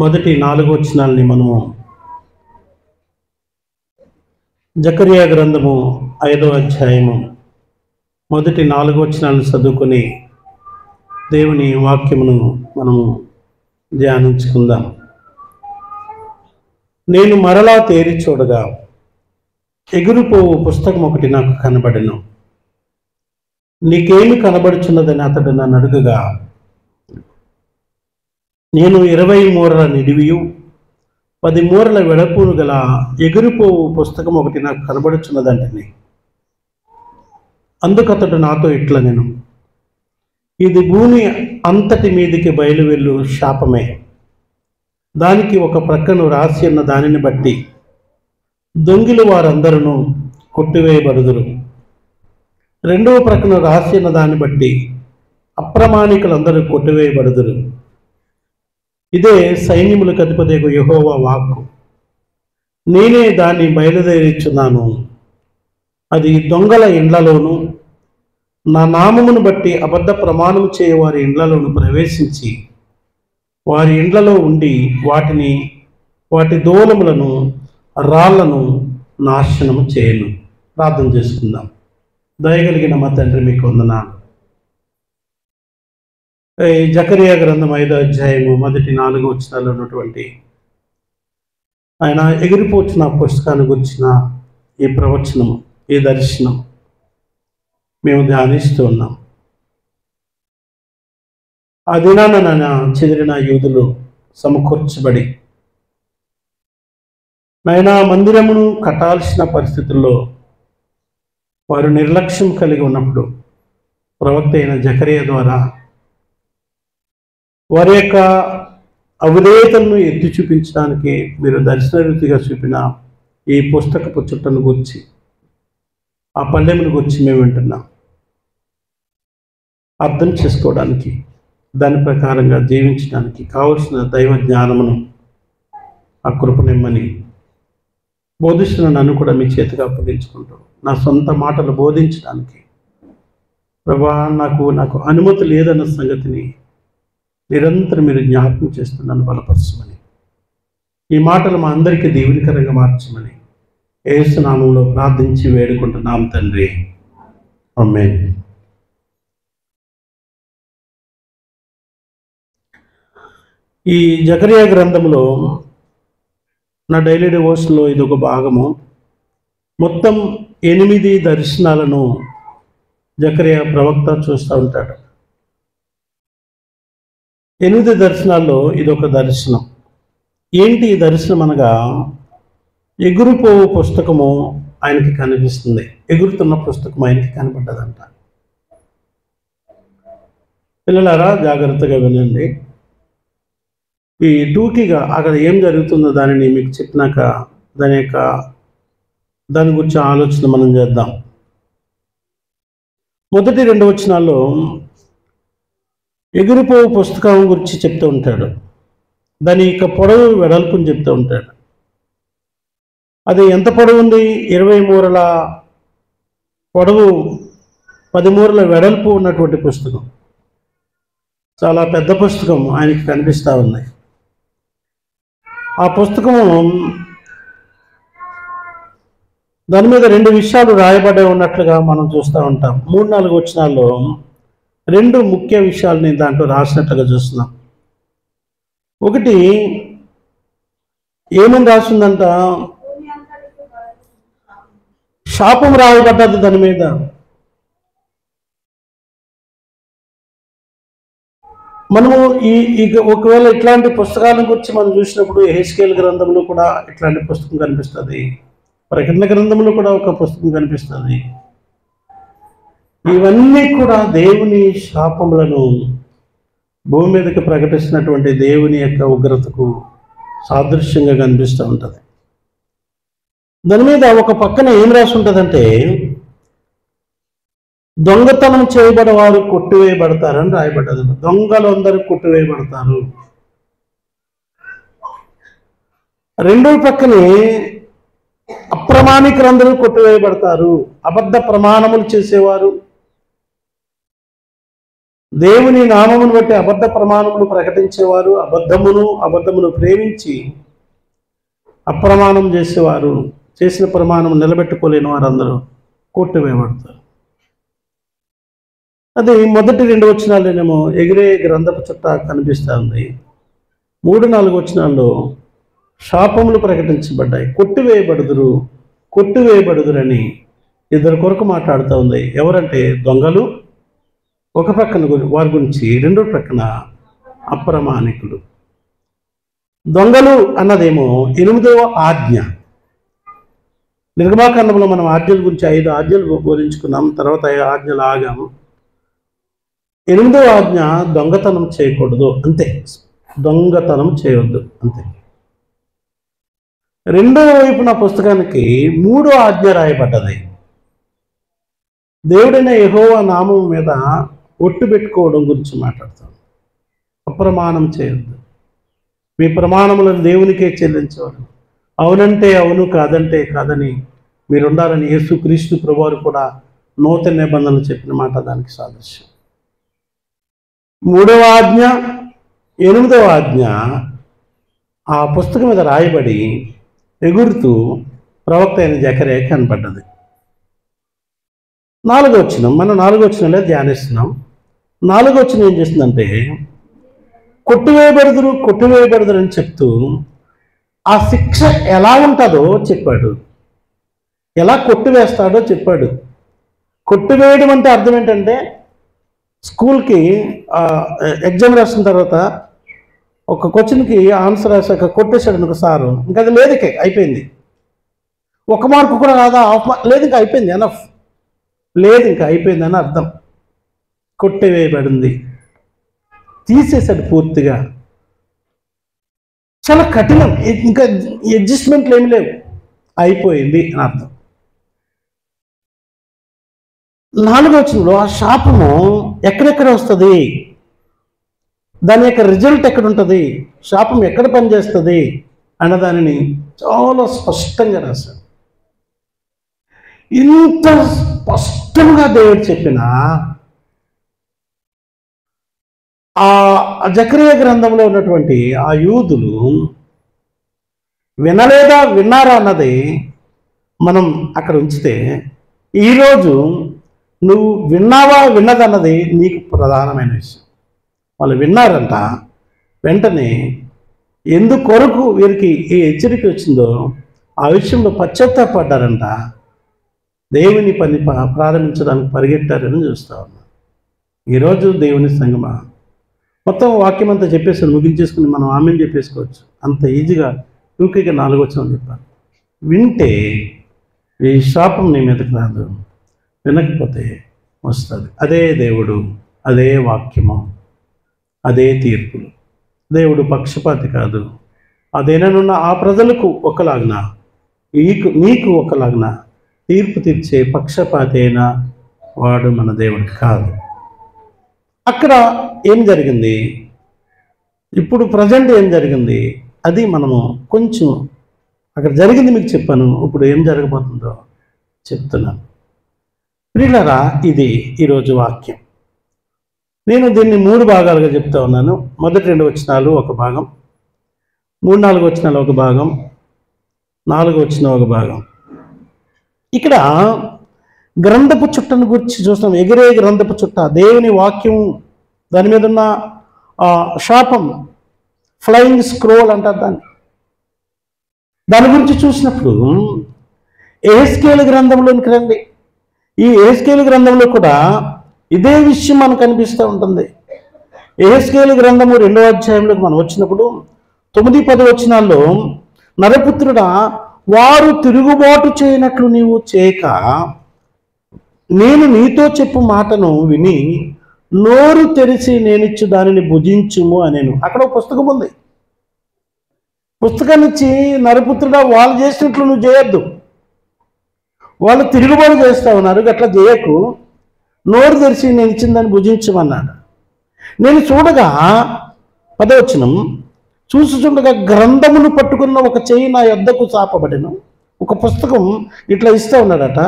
మొదటి 4 వచనాలని మనము జకర్యా గ్రంథము 5వ అధ్యాయము మొదటి 4 వచనాలను చదువుకొని దేవుని వాక్యమును మనము ధ్యానించుకుందాం. నేను మరలా తేరి చూడగా ఎగురుపోవు పుస్తకం ఒకటి నాకు కనబడెను. నీకేమి కనబడుచున్నదని అతడు నన్ను అడుగగా, నేను 20 మూరల నిడివియు 10 మూరల వెడల్పును గల ఎగురుపోవు పుస్తకం ఒకటి నాకు కనబడుచున్నదంటని. అందుకతడు నాతో ఇట్లనెను, ఇది భూమి అంతటి మీదికి బయలువెళ్ళు శాపమే. దానికి ఒక ప్రక్కను రాసి ఉన్న దానిని బట్టి దొంగిలు వారందరూ కొట్టివేయబడుదురు. రెండవ ప్రక్కన రాసి ఉన్న దాన్ని బట్టి అప్రమాణికులందరూ కొట్టివేయబడుదురు. ఇదే సైన్యములకు అధిపతియగు యెహోవా వాక్కు. నేనే దాన్ని బయలుదేరిచున్నాను. అది దొంగల ఇండ్లలోను నా నామమును బట్టి అబద్ధ ప్రమాణం చేయవారి ఇండ్లలోను ప్రవేశించి వారి ఇండ్లలో ఉండి వాటి దూలములను రాళ్లను నాశనము చేయను. ప్రార్థన చేసుకుందాం. దయగలిగిన మా తండ్రి, మీకు వందనాలు. జకర్యా గ్రంథం 5వ అధ్యాయము మొదటి 4 వచనాల్లో ఉన్నటువంటి ఆయన ఎగిరిపోతున్న పుస్తకాన్ని గురించిన ఈ ప్రవచనము, ఈ దర్శనం మేము ధ్యానిస్తూ ఉన్నాం. ఆ దినాన నాయన చెదిరిన యూదులు సమకూర్చబడి నాయన మందిరమును కట్టాల్సిన పరిస్థితుల్లో వారు నిర్లక్ష్యం కలిగి ఉన్నప్పుడు ప్రవక్త అయిన జకర్యా ద్వారా వారి యొక్క అవిధేయతలను ఎత్తి చూపించడానికి మీరు దర్శన రీతిగా చూపిన ఈ పుస్తకపు చుట్టను గురించి, ఆ పల్లెమును గురించి మేము వింటున్నాం. అర్థం చేసుకోవడానికి, దాని ప్రకారంగా జీవించడానికి కావలసిన దైవ జ్ఞానమును ఆ కృపనిమ్మని బోధిస్తున్న నన్ను కూడా మీ చేతిగా అప్పగించుకుంటూ నా సొంత మాటలు బోధించడానికి ప్రభా నాకు అనుమతి లేదన్న సంగతిని నిరంతరం మీరు జ్ఞాపకం చేస్తున్నాను. బలపరచమని, ఈ మాటలు మా అందరికీ దీవెనకరంగా మార్చమని యేసు నామములో ప్రార్థించి వేడుకుంటున్నాం తండ్రి. ఆమేన్. ఈ జకర్యా గ్రంథంలో నా డైలీ డివోషన్లో ఇది ఒక భాగము. మొత్తం 8 దర్శనాలను జకర్యా ప్రవక్త చూస్తూ ఉంటాడు. 8 దర్శనాల్లో ఇదొక దర్శనం. ఏంటి ఈ దర్శనం అనగా, ఎగురుపోవు పుస్తకము ఆయనకి కనిపిస్తుంది. ఎగురుతున్న పుస్తకం ఆయనకి కనబడ్డదంట. పిల్లలారా జాగ్రత్తగా వినండి. ఈ టూకీగా అక్కడ ఏం జరుగుతుందో దానిని మీకు చెప్పినాక దాని గురించి ఆలోచన మనం చేద్దాం. మొదటి 2 వచనాల్లో ఎగిరిపోవు పుస్తకం గురించి చెప్తూ ఉంటాడు. దాని యొక్క పొడవు వెడల్పుని చెప్తూ ఉంటాడు. అది ఎంత పొడవు ఉంది? 20 మూరల పొడవు, 10 మూరల వెడల్పు ఉన్నటువంటి పుస్తకం. చాలా పెద్ద పుస్తకం ఆయనకి కనిపిస్తూ ఉంది. ఆ పుస్తకము దాని మీద 2 విషయాలు రాయబడి ఉన్నట్లుగా మనం చూస్తూ ఉంటాం. 3-4 వచనాల్లో 2 ముఖ్య విషయాలని దాంట్లో రాసినట్లుగా చూస్తున్నాం. ఒకటి ఏమని రాసిందంట, శాపం రాయబడ్డది దాని మీద. మనము ఒకవేళ ఇట్లాంటి పుస్తకాల గురించి మనం చూసినప్పుడు యెహెజ్కేలు గ్రంథంలో కూడా ఇట్లాంటి పుస్తకం కనిపిస్తుంది. ప్రకటన గ్రంథంలో కూడా ఒక పుస్తకం కనిపిస్తుంది. ఇవన్నీ కూడా దేవుని శాపములను భూమి మీదకి ప్రకటిస్తున్నటువంటి దేవుని యొక్క ఉగ్రతకు సాదృశ్యంగా కనిపిస్తూ ఉంటుంది. దాని మీద ఒక పక్కన ఏం రాసి ఉంటుందంటే, దొంగతనం చేయబడే వారు కొట్టివేయబడతారని రాయబడ్డది. దొంగలు అందరూ కొట్టివేయబడతారు. రెండో పక్కనే అప్రమాణికులందరూ కొట్టివేయబడతారు. అబద్ధ ప్రమాణములు చేసేవారు, దేవుని నామమును బట్టి అబద్ధ ప్రమాణములు ప్రకటించేవారు, అబద్ధమును ప్రేమించి అప్రమాణం చేసేవారు, చేసిన ప్రమాణం నిలబెట్టుకోలేని వారందరూ కొట్టివేయబడతారు. అది మొదటి 2 వచనాల్లోనేమో ఎగిరే గ్రంథపు చుట్ట కనిపిస్తూ ఉంది. 3-4 వచనాల్లో శాపములు ప్రకటించబడ్డాయి. కొట్టివేయబడుదురని ఇద్దరు కొరకు మాట్లాడుతూ ఉంది. ఎవరంటే దొంగలు ఒక ప్రక్కన వారి గురించి, రెండో ప్రక్కన అప్రమాణికులు. దొంగలు అన్నదేమో 8వ ఆజ్ఞ. నిర్గమాకాండంలో మనం ఆజ్ఞల గురించి 5 ఆజ్ఞలు బోధించుకున్నాం, తర్వాత 5 ఆజ్ఞలు ఆగాము. 8వ ఆజ్ఞ దొంగతనం చేయకూడదు, అంతే. దొంగతనం చేయవద్దు, అంతే. రెండవ వైపున పుస్తకానికి 3వ ఆజ్ఞ రాయబడ్డది. దేవుడైన యెహోవా నామం మీద ఒట్టు పెట్టుకోవడం గురించి మాట్లాడతాం. అప్రమాణం చేయొద్దు, మీ ప్రమాణములను దేవునికే చెల్లించవాలి. అవునంటే అవును, కాదంటే కాదని మీరు ఉండాలని యేసుక్రీస్తు ప్రభువారు కూడా నూతన నిబంధనలు చెప్పిన మాట దానికి సాదృశ్యం. 3వ ఆజ్ఞ, 8వ ఆజ్ఞ ఆ పుస్తకం మీద రాయబడి ఎగురుతూ ప్రవక్త అయిన జకర్యా కనపడ్డది. 4వ వచనం, మనం 4వ వచనంలో ధ్యానిస్తున్నాం. 4వ వచనం ఏం చేస్తుందంటే కొట్టివేయబడుదురు అని చెప్తూ ఆ శిక్ష ఎలా ఉంటుందో చెప్పాడు, ఎలా కొట్టివేస్తాడో చెప్పాడు. కొట్టివేయడం అంటే అర్థం ఏంటంటే, స్కూల్కి ఎగ్జామ్ రాసిన తర్వాత ఒక క్వశ్చన్కి ఆన్సర్ రాసాక కొట్టేశాడు అనుకో సారు, ఇంకా అది లేదు, అయిపోయింది. 1 మార్కు కూడా రాదా, హాఫ్ మార్క్ లేదు, ఇంకా అయిపోయింది, ఎనఫ్ లేదు, ఇంకా అయిపోయింది అని అర్థం. కొట్టివేయబడింది, తీసేశాడు పూర్తిగా. చాలా కఠినం, ఇంకా అడ్జస్ట్మెంట్లు ఏమి లేవు, అయిపోయింది అని అర్థం. 4వ వచనంలో ఆ శాపము ఎక్కడెక్కడ వస్తుంది, దాని యొక్క రిజల్ట్ ఎక్కడ ఉంటుంది, శాపం ఎక్కడ పనిచేస్తుంది అన్న దానిని చాలా స్పష్టంగా రాశాడు. ఇంత స్పష్టంగా దేవుడు చెప్పిన ఆ జకర్యా గ్రంథంలో ఉన్నటువంటి ఆ యూదులు విన్నారా అన్నది మనం అక్కడ ఉంచితే, ఈరోజు నువ్వు విన్నదన్నది నీకు ప్రధానమైన విషయం. వాళ్ళు విన్నారంట, వెంటనే ఎందుకొరకు వీరికి ఈ హెచ్చరిక వచ్చిందో ఆ విషయంలో పశ్చాత్తాపడ్డారంట, దేవుని పని ప్రారంభించడానికి పరిగెట్టారని చూస్తా ఉన్నాం. ఈరోజు దేవుని సంగమా, మొత్తం వాక్యం అంతా చెప్పేసి ముగించేసుకుని మనం ఆమెను చెప్పేసుకోవచ్చు, అంత ఈజీగా 2కి 4వ వచనం చెప్పాలి. వింటే ఈ శాపం నీ మీదకి రాదు, వినకపోతే వస్తుంది. అదే దేవుడు, అదే వాక్యము, అదే తీర్పులు. దేవుడు పక్షపాతి కాదు. అదేననున్న ఆ ప్రజలకు ఒకలాగిన, నీకు ఒకలాగిన తీర్పు తీర్చే పక్షపాతి అయిన వాడు మన దేవుడు కాదు. అక్కడ ఏం జరిగింది, ఇప్పుడు ప్రజెంట్ ఏం జరిగింది, అది మనము కొంచెం అక్కడ జరిగింది మీకు చెప్పాను, ఇప్పుడు ఏం జరగబోతుందో చెప్తున్నాను. ప్రియులారా, ఇది ఈరోజు వాక్యం. నేను దీన్ని 3 భాగాలుగా చెప్తా ఉన్నాను. మొదటి 2 వచనాలు ఒక భాగం, 3-4 వచనాలు ఒక భాగం, 4వ వచనం ఒక భాగం. ఇక్కడ గ్రంథపు చుట్టను గురించి చూస్తాం. ఎగిరే గ్రంథపు చుట్ట, దేవుని వాక్యం, దాని మీద ఉన్న శాపం, ఫ్లయింగ్ స్క్రోల్ అంటారు దాన్ని. దాని గురించి చూసినప్పుడు యెహెజ్కేలు గ్రంథంలోనికి రండి. ఈ యెహెజ్కేలు గ్రంథంలో కూడా ఇదే విషయం మనకు కనిపిస్తూ ఉంటుంది. యెహెజ్కేలు గ్రంథము 2వ అధ్యాయంలోకి మనం వచ్చినప్పుడు 9-10 వచనాల్లో, నరపుత్రుడా, వారు తిరుగుబాటు చేయనట్లు నీవు చేయక నేను నీతో చెప్పు మాటను విని నోరు తెరిచి నేనిచ్చు దానిని భుజించుము అనేను. అక్కడ ఒక పుస్తకం ఉంది. పుస్తకాన్ని ఇచ్చి, నరపుత్రుడా, వాళ్ళు చేసినట్లు నువ్వు చేయొద్దు, వాళ్ళు తిరుగుబాటు చేస్తూ ఉన్నారు, అట్లా చేయకు, నోరు తెరిచి నేను ఇచ్చిన దాన్ని భుజించమన్నాడు. నేను చూడగా 10వ వచనం, చూసుచుండగా గ్రంథమును పట్టుకున్న ఒక చెయ్యి నా యొద్దకు చాపబడెను. ఒక పుస్తకం ఇట్లా ఇస్తూ ఉన్నాడట.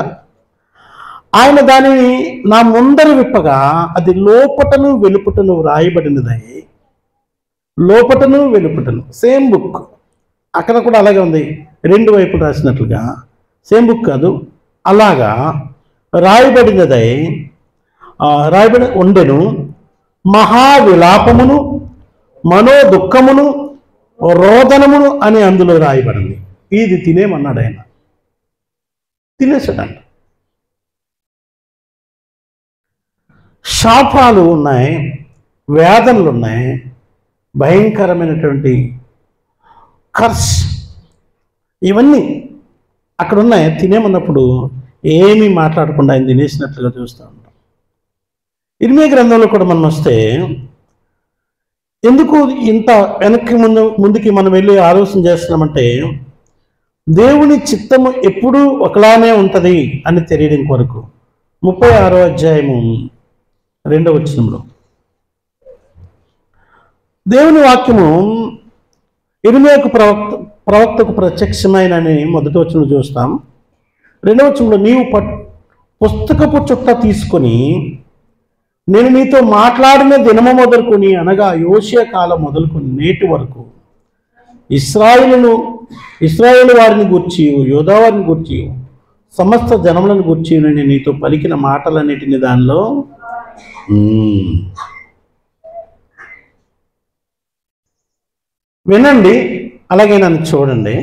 ఆయన దానిని నా ముందర విప్పగా అది లోపటను వెలుపటను వ్రాయబడినదై, లోపటను వెలుపటను సేమ్ బుక్, అక్కడ కూడా అలాగే ఉంది, రెండు వైపులు రాసినట్లుగా, సేమ్ బుక్ కాదు, అలాగా రాయబడినదై రాయబడి ఉండెను. మహావిలాపమును మనోదుఃఖమును రోదనమును అని అందులో రాయబడింది. ఇది తినేమన్నాడు ఆయన, తినేసాడంట. శాపాలు ఉన్నాయి, వేదనలు ఉన్నాయి, భయంకరమైనటువంటి కర్స్ ఇవన్నీ అక్కడ ఉన్నాయి. తినేమన్నప్పుడు ఏమీ మాట్లాడకుండా ఆయన తినేసినట్లుగా చూస్తూ ఉంటాం. ఇర్మియా గ్రంథంలో కూడా మనం వస్తే ఎందుకు ఇంత వెనక్కి ముందుకి మనం వెళ్ళి ఆలోచన చేస్తున్నామంటే, దేవుని చిత్తము ఎప్పుడూ ఒకలానే ఉంటుంది అని తెలియడం కొరకు 36వ అధ్యాయము 2వ వచనంలో దేవుని వాక్యము ఇర్మియాకు ప్రవక్తకు ప్రత్యక్షమైనని మొదటి వచనంలో చూస్తాం. 2వ వచనంలో నీవు పుస్తకపు చుట్ట తీసుకొని నేను నీతో మాట్లాడిన దినము మొదలుకొని, అనగా యోషియా కాలం మొదలుకొని నేటి వరకు ఇశ్రాయేలు వారిని గూర్చి, యోధా వారిని గూర్చి, సమస్త జనములను గూర్చి నేను నీతో పలికిన మాటలన్నిటిని దానిలో వినండి, అలాగే నన్ను చూడండి.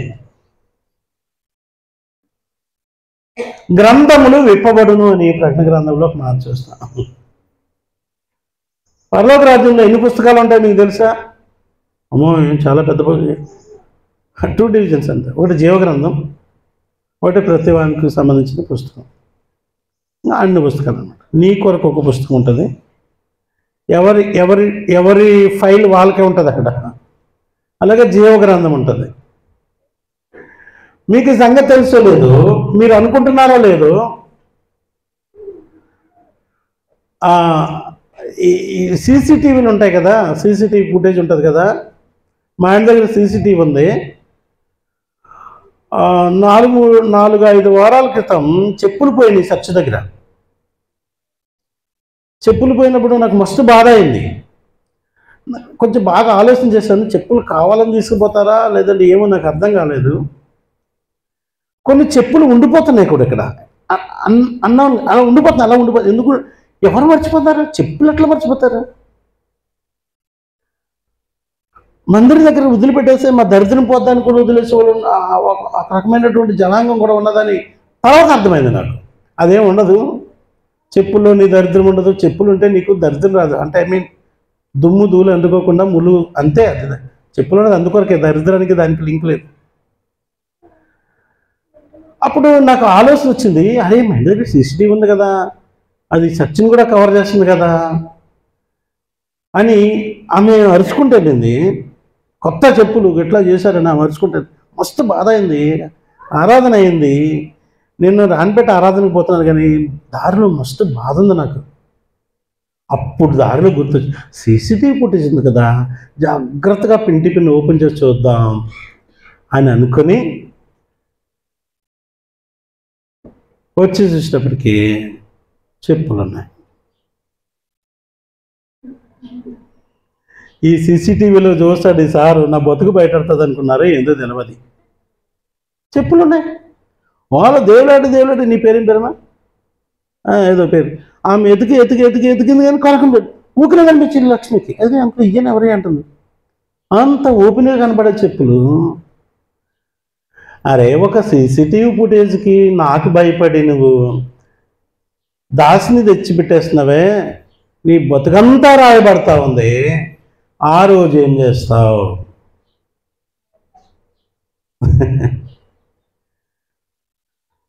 గ్రంథములు విప్పబడును అని ప్రకటన గ్రంథంలో మనం చూస్తాం. పరలోక రాజ్యంలో ఎన్ని పుస్తకాలు ఉంటాయి మీకు తెలుసా? అమ్మో, చాలా పెద్ద 2 డివిజన్స్ అంతే. ఒకటి జీవగ్రంథం, ఒకటి ప్రతివానికి సంబంధించిన పుస్తకం. అన్ని పుస్తకాలు అన్నమాట. నీ కొరకు ఒక పుస్తకం ఉంటుంది, ఎవరి ఎవరి ఎవరి ఫైల్ వాళ్ళకే ఉంటుంది అక్కడ. అలాగే జీవగ్రంథం ఉంటుంది. మీకు ఈ సంగతి తెలుసో లేదు, మీరు అనుకుంటున్నారో లేదు, ఈ సీసీటీవీలు ఉంటాయి కదా, సీసీటీవీ ఫుటేజ్ ఉంటుంది కదా. మా ఇంటి దగ్గర సీసీటీవీ ఉంది. 4-5 వారాల క్రితం చెప్పులు పోయినాయి చర్చ్ దగ్గర. చెప్పులు పోయినప్పుడు నాకు మస్తు బాధ అయింది. కొంచెం బాగా ఆలోచన చేశాను, చెప్పులు కావాలని తీసుకుపోతారా లేదంటే ఏమో నాకు అర్థం కాలేదు. కొన్ని చెప్పులు ఉండిపోతున్నాయి కూడా ఇక్కడ, అలా ఉండిపోతున్నాయి. అలా ఉండిపోతుంది ఎందుకు? ఎవరు మర్చిపోతారు? చెప్పులు ఎట్లా మర్చిపోతారు? మందిరం దగ్గర వదిలిపెట్టేస్తే మా దరిద్రం పోద్దాన్ని కూడా వదిలేసే వాళ్ళు ఒక రకమైనటువంటి జనాంగం కూడా ఉన్నదని తర్వాత అర్థమైంది నాకు. అదేం ఉండదు, చెప్పుల్లో నీ దరిద్రం ఉండదు. చెప్పులు ఉంటే నీకు దరిద్రం రాదు. అంటే దుమ్ము ధూళి అందుకోకుండా ముళ్ళు, అంతే. అది చెప్పులు ఉన్నది అందుకొరకే, దరిద్రానికి దానికి లింక్ లేదు. అప్పుడు నాకు ఆలోచన వచ్చింది, అరే మా ఇంటి దగ్గర సీసీటీవీ ఉంది కదా, అది చర్చిని కూడా కవర్ చేస్తుంది కదా అని ఆమె అరుచుకుంటూ వెళ్ళింది. కొత్త చెప్పులు ఎట్లా చేశారని ఆమె అరుచుకుంటే మస్తు బాధ అయింది. ఆరాధన అయింది, నేను రానిపెట్టి ఆరాధనకు పోతున్నాను, కానీ దారిలో మస్తు బాధ ఉంది నాకు. అప్పుడు దారిలో గుర్తొచ్చి సీసీటీవీ ఫుటేజ్ ఉంది కదా, జాగ్రత్తగా పిండి ఓపెన్ చేసి చూద్దాం అని అనుకొని వచ్చి చూసేటప్పటికి చెప్పులు ఉన్నాయి. ఈ సీసీటీవీలో చూస్తాడు ఈ సారు, నా బతుకు బయటపడుతుంది అనుకున్నారు, ఏందో తెలియదు. చెప్పులు ఉన్నాయి. వాళ్ళ దేవులాడి నీ పేరేం పేరమా, ఏదో పేరు. ఆమె ఎతికింది కానీ కొరకం పెట్టి ఊపిన కనిపించింది లక్ష్మికి. అదే అంత ఇయ్యని ఎవరే అంటుంది, అంత ఓపెన్గా కనబడే చెప్పులు. అరే ఒక సీసీటీవీ ఫుటేజ్కి నాకు భయపడి నువ్వు దాసిని తెచ్చిపెట్టేస్తున్నావే, నీ బతుకంతా రాయబడతా ఉంది. ఆ రోజు ఏం చేస్తావు?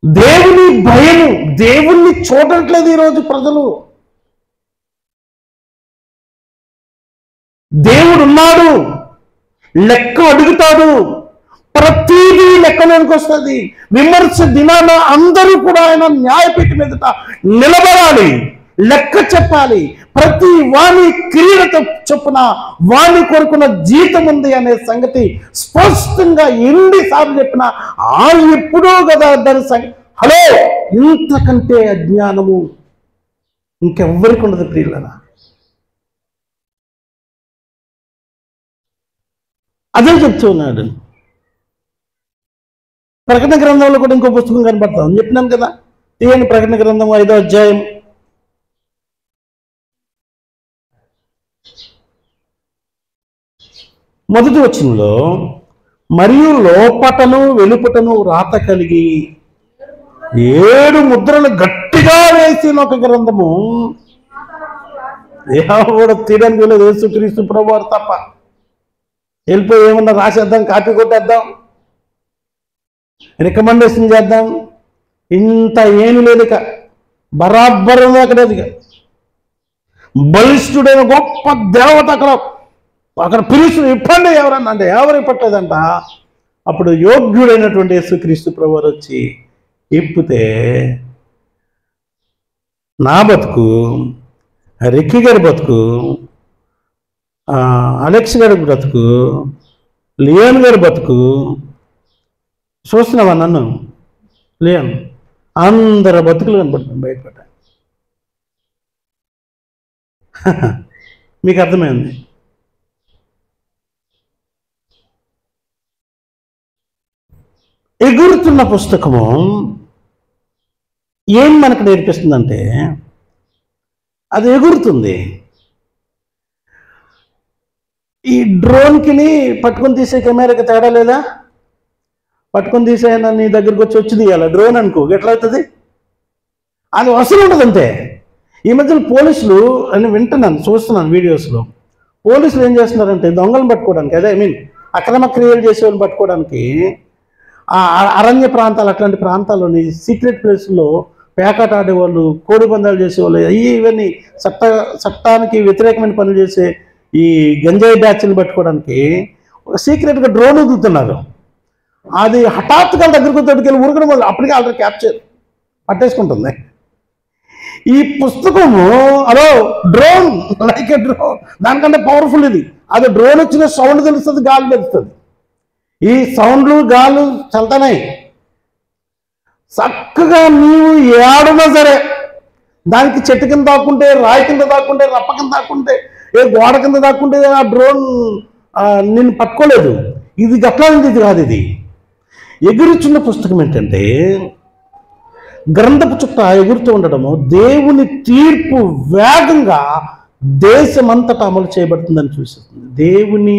దేవుని భయం, దేవుణ్ణి చూడట్లేదు ఈరోజు ప్రజలు. దేవుడు ఉన్నాడు, లెక్క అడుగుతాడు, ప్రతిదీ లెక్కలోనికి వస్తుంది. విమర్శ దినాన అందరూ కూడా ఆయన న్యాయపీఠం ఎదుట నిలబడాలి, లెక్క చెప్పాలి. ప్రతి వాణి క్రియలతో చొప్పున వాణి కొరకున్న జీతం ఉంది అనే సంగతి స్పష్టంగా ఎన్నిసార్లు చెప్పినా ఎప్పుడో కదా దాని హలో ఇంతకంటే అజ్ఞానము ఇంకెవ్వరికి ఉండదు ప్రియులరా. అదే చెప్తూ ఉన్నాడు. ప్రకటన గ్రంథంలో కూడా ఇంకో పుస్తకం కనపడతాం చెప్పినాను కదా. తీయండి ప్రకటన గ్రంథం 5వ అధ్యాయం 1వ వచనంలో, మరియు లోపటను వెలుపటను రాత కలిగి 7 ముద్రలు గట్టిగా వేసిన ఒక గ్రంథము ఎవడు తీయడానికి వెళ్ళదు, యేసుక్రీస్తు ప్రభువారు తప్ప. వెళ్ళిపోయి ఏమన్నా రాసేద్దాం, కాపీ కొట్టేద్దాం, రికమెండేషన్ చేద్దాం, ఇంత ఏమి లేదు. ఇక బరాబర్ అక్కడ బలిష్ఠుడైన గొప్ప దేవత అక్కడ పిలుస్తు ఇప్పండి ఎవరన్నా అంటే ఎవరు ఇప్పట్లేదంట. అప్పుడు యోగ్యుడైనటువంటి యేసుక్రీస్తు ప్రభువారు వచ్చి ఇప్పితే నా బతుకు, రిక్కీ గారి బతుకు, అలెక్స్ గారి బ్రతుకు, లియోన్ గారి బతుకు, చూస్తున్నావా నన్ను లియోన్, అందరి బతుకులు కనపడుతుంది బయటపడ్డ. మీకు అర్థమైంది. ఎగురుతున్న పుస్తకము ఏం మనకు నేర్పిస్తుందంటే, అది ఎగురుతుంది. ఈ డ్రోన్కి పట్టుకొని తీసే కెమెరాకి తేడా లేదా? పట్టుకొని తీసేయన నీ దగ్గరికి వచ్చి తీయాలి. డ్రోన్ అనుకో ఎట్లా అవుతుంది? అది అసలు ఉండదు అంతే. ఈ మధ్యలో పోలీసులు అని వింటున్నాను, చూస్తున్నాను వీడియోస్లో, పోలీసులు ఏం చేస్తున్నారంటే దొంగలను పట్టుకోవడానికి, అదే అక్రమ క్రియలు చేసే వాళ్ళని పట్టుకోవడానికి అరణ్య ప్రాంతాలు, అట్లాంటి ప్రాంతాల్లోని సీక్రెట్ ప్లేస్లో పేకాట ఆడేవాళ్ళు, కోడి పందాలు చేసేవాళ్ళు, ఇవన్నీ చట్టానికి వ్యతిరేకమైన పనులు చేసే ఈ గంజాయి బ్యాచ్ని పట్టుకోవడానికి ఒక సీక్రెట్గా డ్రోన్ వదులుతున్నారు. అది హఠాత్తుగా దగ్గరకు తోటికెళ్ళి ఉరకడం వల్ల అప్పటికే ఆల్రెడీ క్యాప్చర్ పట్టేసుకుంటుంది. ఈ పుస్తకము అదో డ్రోన్, లైక్ ఎ డ్రోన్, దానికంటే పవర్ఫుల్ ఇది. అది డ్రోన్ వచ్చిన సౌండ్ తెలుస్తుంది, గాలి తెలుస్తుంది. ఈ సౌండ్లు గాలు చల్తనాయి. చక్కగా నీవు ఏడున్నా సరే, దానికి చెట్టు కింద దాక్కుంటే, రాయి కింద దాక్కుంటే, రప్ప కింద దాక్కుంటే, ఏ గోడ కింద దాక్కుంటే ఆ డ్రోన్ నిన్ను పట్టుకోలేదు. ఇది గట్లా ఉంది, ఇది కాదు. ఇది ఎగురుచున్న పుస్తకం ఏంటంటే, గ్రంథపు చుట్ట ఎగురుతూ ఉండడము దేవుని తీర్పు వేగంగా దేశమంతటా అమలు చేయబడుతుందని చూస్తుంది. దేవుని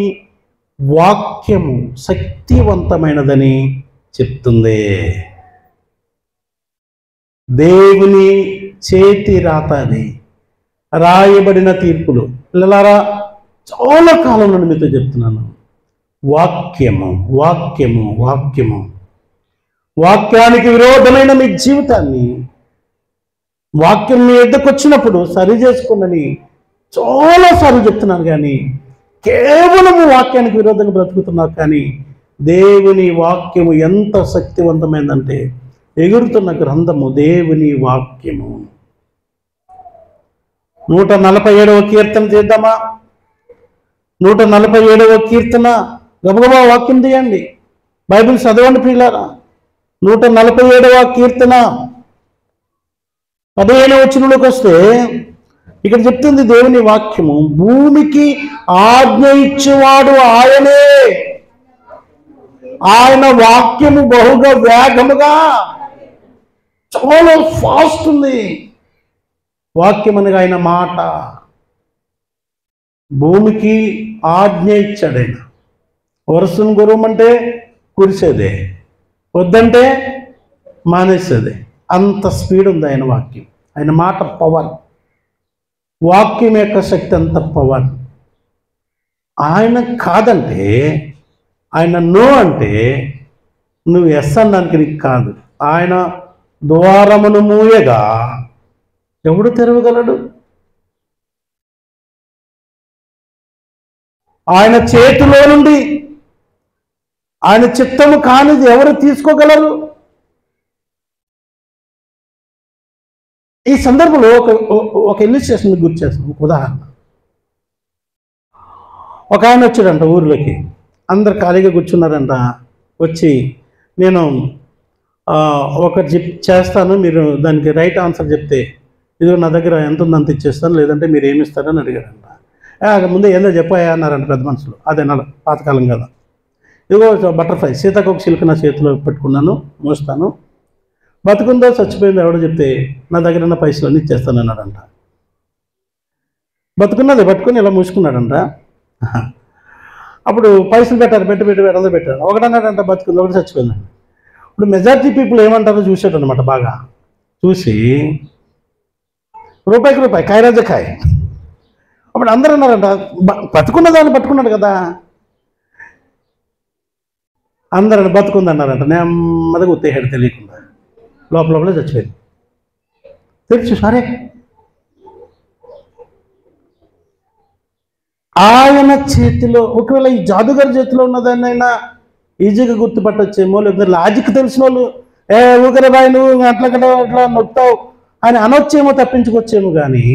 వాక్యము శక్తివంతమైనదని చెప్తుంది. దేవుని చేతి రాత అది, రాయబడిన తీర్పులు. పిల్లలారా, చాలా కాలం నుండి మీతో చెప్తున్నాను, వాక్యము వాక్యము వాక్యము వాక్యానికి విరోధమైన మీ జీవితాన్ని వాక్యం మీ ఎద్దకు వచ్చినప్పుడు సరి చేసుకోండి చాలాసార్లు చెప్తున్నాను. కానీ కేవలము వాక్యానికి విరోధంగా బ్రతుకుతున్నారు. కానీ దేవుని వాక్యము ఎంత శక్తివంతమైందంటే, ఎగురుతున్న గ్రంథము దేవుని వాక్యము. 147వ కీర్తన చేద్దామా? 147వ కీర్తన గబగబా వాక్యం తీయండి, బైబిల్ చదవండి ప్రియులారా. 147వ కీర్తన 15వ వచనంలోకి వస్తే ఇక్కడ చెప్తుంది దేవుని వాక్యము, భూమికి ఆజ్ఞ ఇచ్చేవాడు ఆయనే, ఆయన వాక్యము బహుగా వేగముగా, చాలా ఫాస్ట్ ఉంది వాక్యం అనగా ఆయన మాట. భూమికి ఆజ్ఞ ఇచ్చాడు ఆయన. వర్షం కురవమంటే కురిసేదే, వద్దంటే మానేసేదే. అంత స్పీడ్ ఉంది ఆయన వాక్యం. ఆయన మాట పవర్. వాక్యం యొక్క శక్తి అంత పవర్. ఆయన కాదంటే, ఆయన నో అంటే నువ్వు ఎస్ అనడానికి నీకు కాదు. ఆయన ద్వారమును మూయగా ఎవడు తెరవగలడు? ఆయన చేతిలో నుండి ఆయన చిత్తము కానిది ఎవరు తీసుకోగలరు? ఈ సందర్భంలో ఒక ఇల్లుస్ట్రేషన్ గుర్తు చేస్తాను. ఒక ఉదాహరణ, ఒక ఆయన వచ్చాడంట ఊర్లోకి, అందరు ఖాళీగా కూర్చున్నారంట. వచ్చి నేను ఒకటి చేస్తాను, మీరు దానికి రైట్ ఆన్సర్ చెప్తే ఇదిగో నా దగ్గర ఎంత ఉందో అంత ఇచ్చేస్తాను, లేదంటే మీరు ఏమి ఇస్తారని అడిగాడంట. ముందే ఏందో చెప్పాయా అన్నారంట పెద్ద మనుషులు. అదే నెల పాతకాలం కదా. ఇదిగో బటర్ఫ్లై సీతాకోక సిల్క్ నా చేతిలో పెట్టుకున్నాను, మోస్తాను, బతుకుందో చచ్చిపోయిందో ఎవడో చెప్తే నా దగ్గర ఉన్న పైసలు అన్నీ ఇచ్చేస్తాను అన్నాడంట. బతుకున్నది పట్టుకొని ఇలా మూసుకున్నాడంట. అప్పుడు పైసలు పెట్టారు, పెట్టి ఎడలో పెట్టారు. ఒకటన్నాడంట బతుకుంది, ఒకటి చచ్చిపోయిందండి. ఇప్పుడు మెజారిటీ పీపుల్ ఏమంటారో చూసాడు అనమాట. బాగా చూసి రూపాయికి రూపాయి కాయరాజ కాయ. అప్పుడు అందరూ అన్నారంట బతుకున్న దాన్ని పట్టుకున్నాడు కదా. అందరూ బతుకుంది అన్నారంట. నెమ్మదిగా ఉత్తేహాడు తెలియకుండా, లోపలే చచ్చిపోయింది. తెలుసు సరే, ఆయన చేతిలో ఒకవేళ ఈ జాదుగారి చేతిలో ఉన్నదాన్నైనా ఈజీగా గుర్తుపట్టొచ్చేమో, లేకపోతే లాజిక్ తెలిసిన వాళ్ళు ఊకరే బాయ్ నువ్వు అట్లా అట్లా నొక్తావు అని అనొచ్చేమో, తప్పించుకొచ్చేమో. కానీ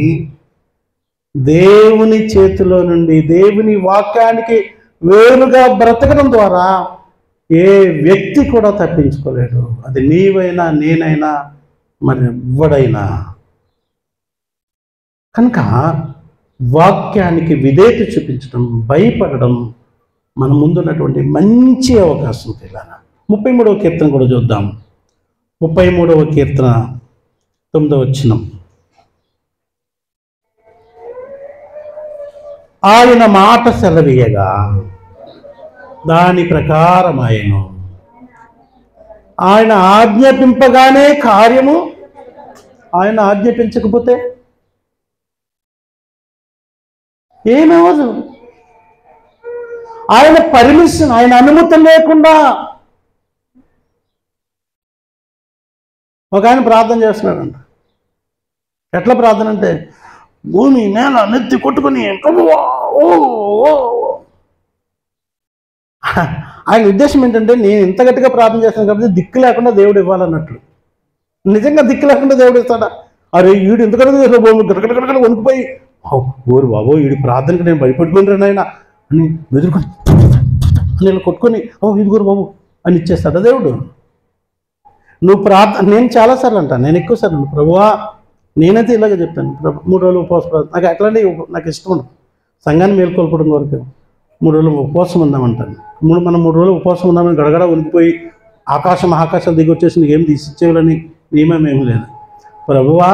దేవుని చేతిలో నుండి దేవుని వాక్యానికి వేరుగా బ్రతకడం ద్వారా ఏ వ్యక్తి కూడా తప్పించుకోలేడు. అది నీవైనా నేనైనా మరి ఎవ్వడైనా. కనుక వాక్యానికి విధేయత చూపించడం, భయపడడం మన ముందున్నటువంటి మంచి అవకాశం. పిల్లల 33వ కీర్తన కూడా చూద్దాం. 33వ కీర్తన 9వ వచనం. ఆయన మాట సెలవీయగా దాని ప్రకారం ఆయన ఆజ్ఞాపింపగానే కార్యము. ఆయన ఆజ్ఞాపించకపోతే ఏమవదు. ఆయన పర్మిషన్, ఆయన అనుమతి లేకుండా ఒక ఆయన ప్రార్థన చేస్తున్నాడంట. ఎట్లా ప్రార్థన అంటే భూమి నేల నెత్తి కొట్టుకుని ఆయన ఉద్దేశం ఏంటంటే నేను ఇంత గట్టిగా ప్రార్థన చేస్తాను కాబట్టి దిక్కు లేకుండా దేవుడు ఇవ్వాలన్నట్లు. నిజంగా దిక్కు లేకుండా దేవుడు ఇస్తాడా? అరే వీడు ఇంతకన్నా గడగడగడ వణికిపోయి ఓరు బాబో వీడి ప్రార్థనకి నేను భయపడిపోయిన ఆయన అని ఎదుర్కొని నేను కొట్టుకొని ఇదిగోరు బాబు అని ఇచ్చేస్తాడా దేవుడు? నువ్వు నేను చాలాసార్లు అంటాను, నేను ఎక్కువసార్లు ప్రభువా, నేనైతే ఇలాగే చెప్తాను, 3 రోజులు ఉపవాస ప్రార్థన. నాకు అట్లాంటి నాకు ఇష్టం ఉండదు. సంఘాన్ని మేల్కొల్పడం వరకు 3 రోజులు ఉపవాసం ఉందామంటాను. మనం 3 రోజులు ఉపవాసం ఉందామని గడగడ ఉనికిపోయి ఆకాశం దిగి వచ్చేసి నీకేం తీసిచ్చేవాలని నియమం ఏమీ లేదు. ప్రభువా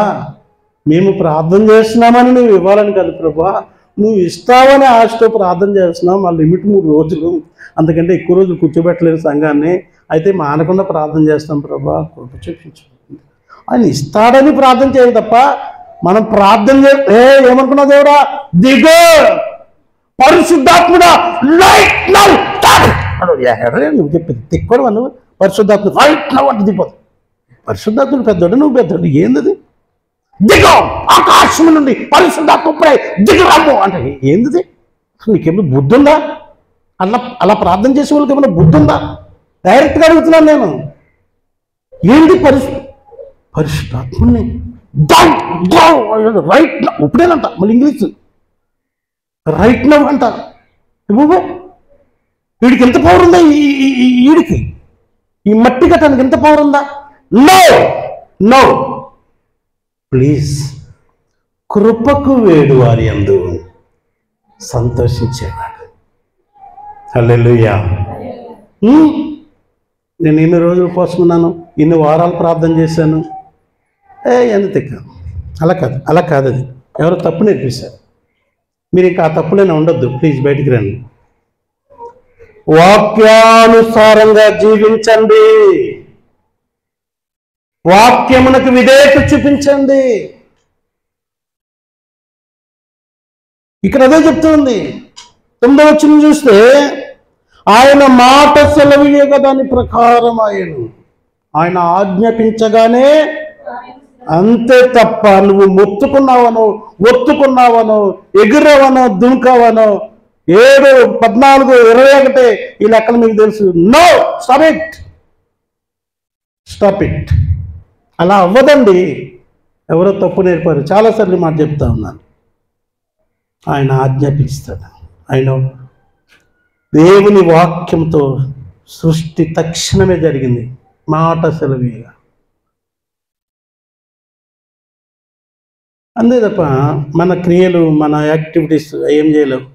మేము ప్రార్థన చేస్తున్నామని నువ్వు ఇవ్వాలని కాదు ప్రభువా, నువ్వు ఇస్తావని ఆశతో ప్రార్థన చేస్తున్నావు. మా లిమిట్ 3 రోజులు, అంతకంటే ఎక్కువ రోజులు కూర్చోబెట్టలేదు సంఘాన్ని. అయితే మానకుండా ప్రార్థన చేస్తాం ప్రభువా, కృప చూపించు. ఆయన ఇస్తాడని ప్రార్థన చేయాలి తప్ప మనం ప్రార్థన చేస్తే ఏమనుకున్నా దేవుడా దిగో పరిశుద్ధాత్ముడా రైట్ నౌ నువ్వు చెప్పింది తిక్కడు నువ్వు పరిశుద్ధాత్ముడు రైట్ నౌ అంటే దిగిపోదు. పరిశుద్ధాత్ముడు పెద్దోడు, నువ్వు పెద్దోడు, ఏంది దిగో ఆకాశం నుండి పరిశుద్ధాత్మ దిగరాము అంటే ఏంది? నీకేమో బుద్ధి ఉందా? అలా ప్రార్థన చేసే వాళ్ళకి ఏమైనా బుద్ధి ఉందా? డైరెక్ట్గా అడుగుతున్నాను నేను. ఏంటి పరిశుద్ధాత్మని రైట్ నౌ ఇప్పుడేనంట, మళ్ళీ ఇంగ్లీష్ రైట్ నౌ అంట. వీడికి ఎంత పవర్ ఉందా? వీడికి ఈ మట్టి కట్టడానికి ఎంత పవర్ ఉందా? No no please. కృపకు వేడు వారి యందు సంతోషించేవాడు. హల్లెలూయా. నేను ఇన్ని రోజులు ఉపవాసమున్నాను, ఇన్ని వారాలు ప్రార్థన చేశాను, ఎందుకు అలా కాదు. అది ఎవరో తప్పు నేర్పిస్తారు. మీరు ఇంకా ఆ తప్పులైనా ఉండొద్దు, ప్లీజ్ బయటికి రండి. వాక్యానుసారంగా జీవించండి, వాక్యమునకు విధేయత చూపించండి. ఇక్కడ అదే చెప్తుంది. 9వ వచనం చూస్తే ఆయన మాట సెలవీయగా దాని ప్రకారం ఆయన ఆజ్ఞాపించగానే అంతే తప్ప నువ్వు మొత్తుకున్నావనో ఒత్తుకున్నావనో ఎగిరవనో దుంకావనో 7, 14, 21 ఈ లెక్కలు మీకు తెలుసు. No, stop it. అలా అవ్వదండి. ఎవరో తప్పు నేర్పారు, చాలాసార్లు మాట చెప్తా ఉన్నాను. ఆయన ఆజ్ఞాపిస్తాడు. ఆయన దేవుని వాక్యంతో సృష్టి తక్షణమే జరిగింది. మాట సెలవీయగా. అంతే తప్ప మన క్రియలు, మన యాక్టివిటీస్ ఏం చేయలేవు.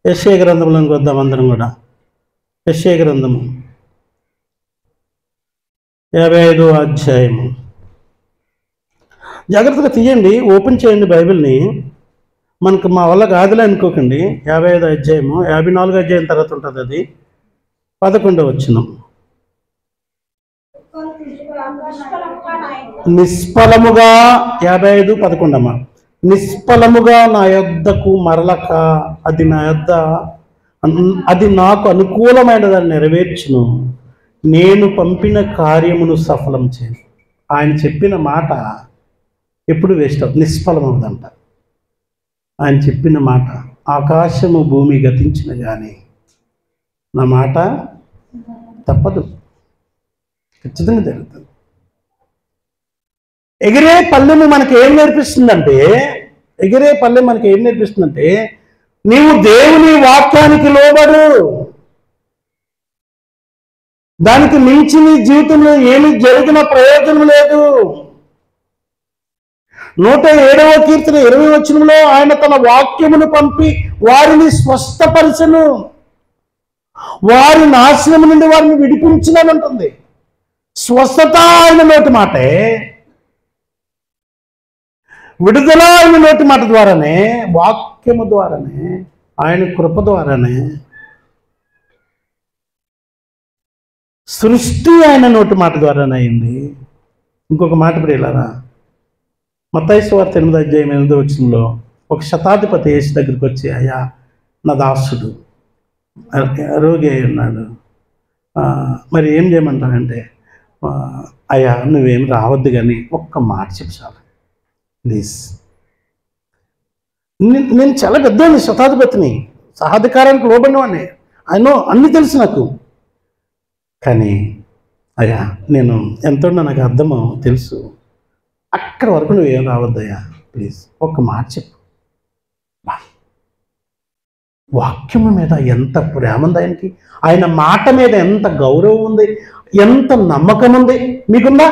యెషయా గ్రంథంలోకి వద్దాం అందరం కూడా. యెషయా గ్రంథము 55వ అధ్యాయము. జాగ్రత్తగా తీయండి, ఓపెన్ చేయండి బైబిల్ని. మనకు మా వల్ల కాదులే అనుకోకండి. 55వ అధ్యాయము, 54వ అధ్యాయం తర్వాత ఉంటుంది అది. 11వ వచనం. నిష్ఫలముగా 55:11 నిష్ఫలముగా నా యొద్దకు మరలక అది నాకు అనుకూలమైనదాన్ని నెరవేర్చును. నేను పంపిన కార్యమును సఫలం చేయను. ఆయన చెప్పిన మాట ఎప్పుడు వేస్ట్ అవుతుంది, నిష్ఫలమవుదంట. ఆయన చెప్పిన మాట, ఆకాశము భూమి గతించిన కానీ నా మాట తప్పదు, ఖచ్చితంగా జరుగుతుంది. ఎగిరే పల్లెము మనకి ఏం నేర్పిస్తుందంటే నీవు దేవుని వాక్యానికి లోబడు. దానికి మించి నీ జీవితంలో ఏమి జరిగిన ప్రయోజనం లేదు. 107వ కీర్తన 20వ వచనంలో ఆయన తన వాక్యమును పంపి వారిని స్వస్థపరచును, వారి నాశనం నుండి వారిని విడిపించునంటుంది. స్వస్థత ఆయన నోటి మాటే, విడుదల ఆయన నోటి మాట ద్వారానే, వాక్యము ద్వారానే, ఆయన కృప ద్వారానే. సృష్టి ఆయన నోటి మాట ద్వారానే అయింది. ఇంకొక మాట ప్రియులారా, మత్తయి సువార్త 8వ అధ్యాయం 8వ వచనంలో ఒక శతాధిపతి యేసు దగ్గరికి వచ్చి, అయ్యా నా దాసుడు రోగి అయి ఉన్నాడు, మరి ఏం చేయమంటానంటే, అయ్యా నువ్వేం రావద్దు కానీ ఒక్క మాట చెప్పు చాలు ప్లీజ్. నేను చాలా పెద్దవాడిని, శతాధిపతిని, సహాధికారానికి లోబడినవాడిని, ఆయన అన్నీ తెలుసు నాకు. కానీ అయ్యా నేను ఎంతో నాకు అర్థమో తెలుసు, అక్కడి వరకు నువ్వేం రావద్దయ్యా ప్లీజ్, ఒక్క మాట చెప్పు. వాక్యము మీద ఎంత ప్రేమ ఉంది ఆయనకి, ఆయన మాట మీద ఎంత గౌరవం ఉంది, ఎంత నమ్మకం ఉంది. మీకుందా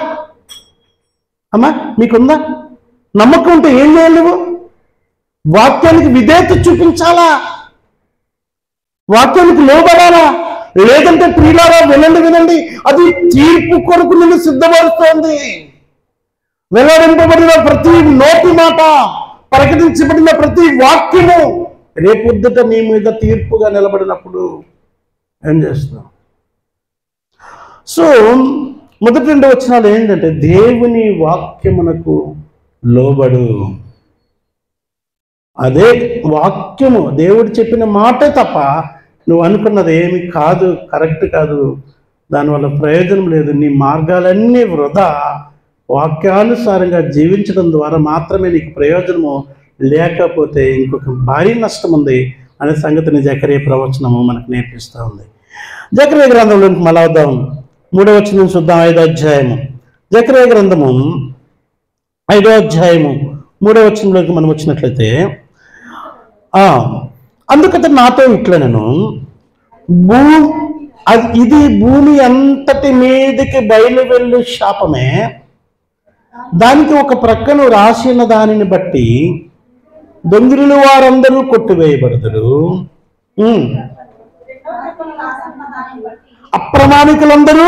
అమ్మా? మీకుందా నమ్మకం? ఉంటే ఏం చేయాలి నువ్వు? వాక్యానికి విధేయత చూపించాలా, వాక్యానికి లోబడాలా. లేదంటే ప్రియులారా వినండి, అది తీర్పు కొరకు నిన్ను సిద్ధపరుస్తోంది. వెల్లడింపబడిన ప్రతి నోటి మాట, ప్రకటించబడిన ప్రతి వాక్యము రేపొద్దుట నీ మీద తీర్పుగా నిలబడినప్పుడు ఏం చేస్తావు? సో మొదటి 2 వచనాలు ఏంటంటే, దేవుని వాక్యమునకు లోబడు. అదే వాక్యము, దేవుడు చెప్పిన మాటే తప్ప నువ్వు అనుకున్నది ఏమి కాదు, కరెక్ట్ కాదు, దానివల్ల ప్రయోజనం లేదు, నీ మార్గాలన్నీ వృధా. వాక్యానుసారంగా జీవించడం ద్వారా మాత్రమే నీకు ప్రయోజనము, లేకపోతే ఇంకొక భారీ నష్టం ఉంది అనే సంగతిని జకరియా ప్రవచనము మనకు నేర్పిస్తూ ఉంది. జకరియా గ్రంథంలోకి మళ్ళా వద్దాం. 3వ వచనం చూద్దాం. 5వ అధ్యాయము జకరియా గ్రంథము 5వ అధ్యాయము 3వ వచనంలోకి మనం వచ్చినట్లయితే, అందుకత నాతో ఇట్లా నేను ఇది భూమి అంతటి మీదకి బయలు వెళ్ళు శాపమే, దానికి ఒక ప్రక్కను రాసిన దానిని బట్టి దొంగిరులు వారందరూ కొట్టివేయబడదురు, అప్రమాణికులందరూ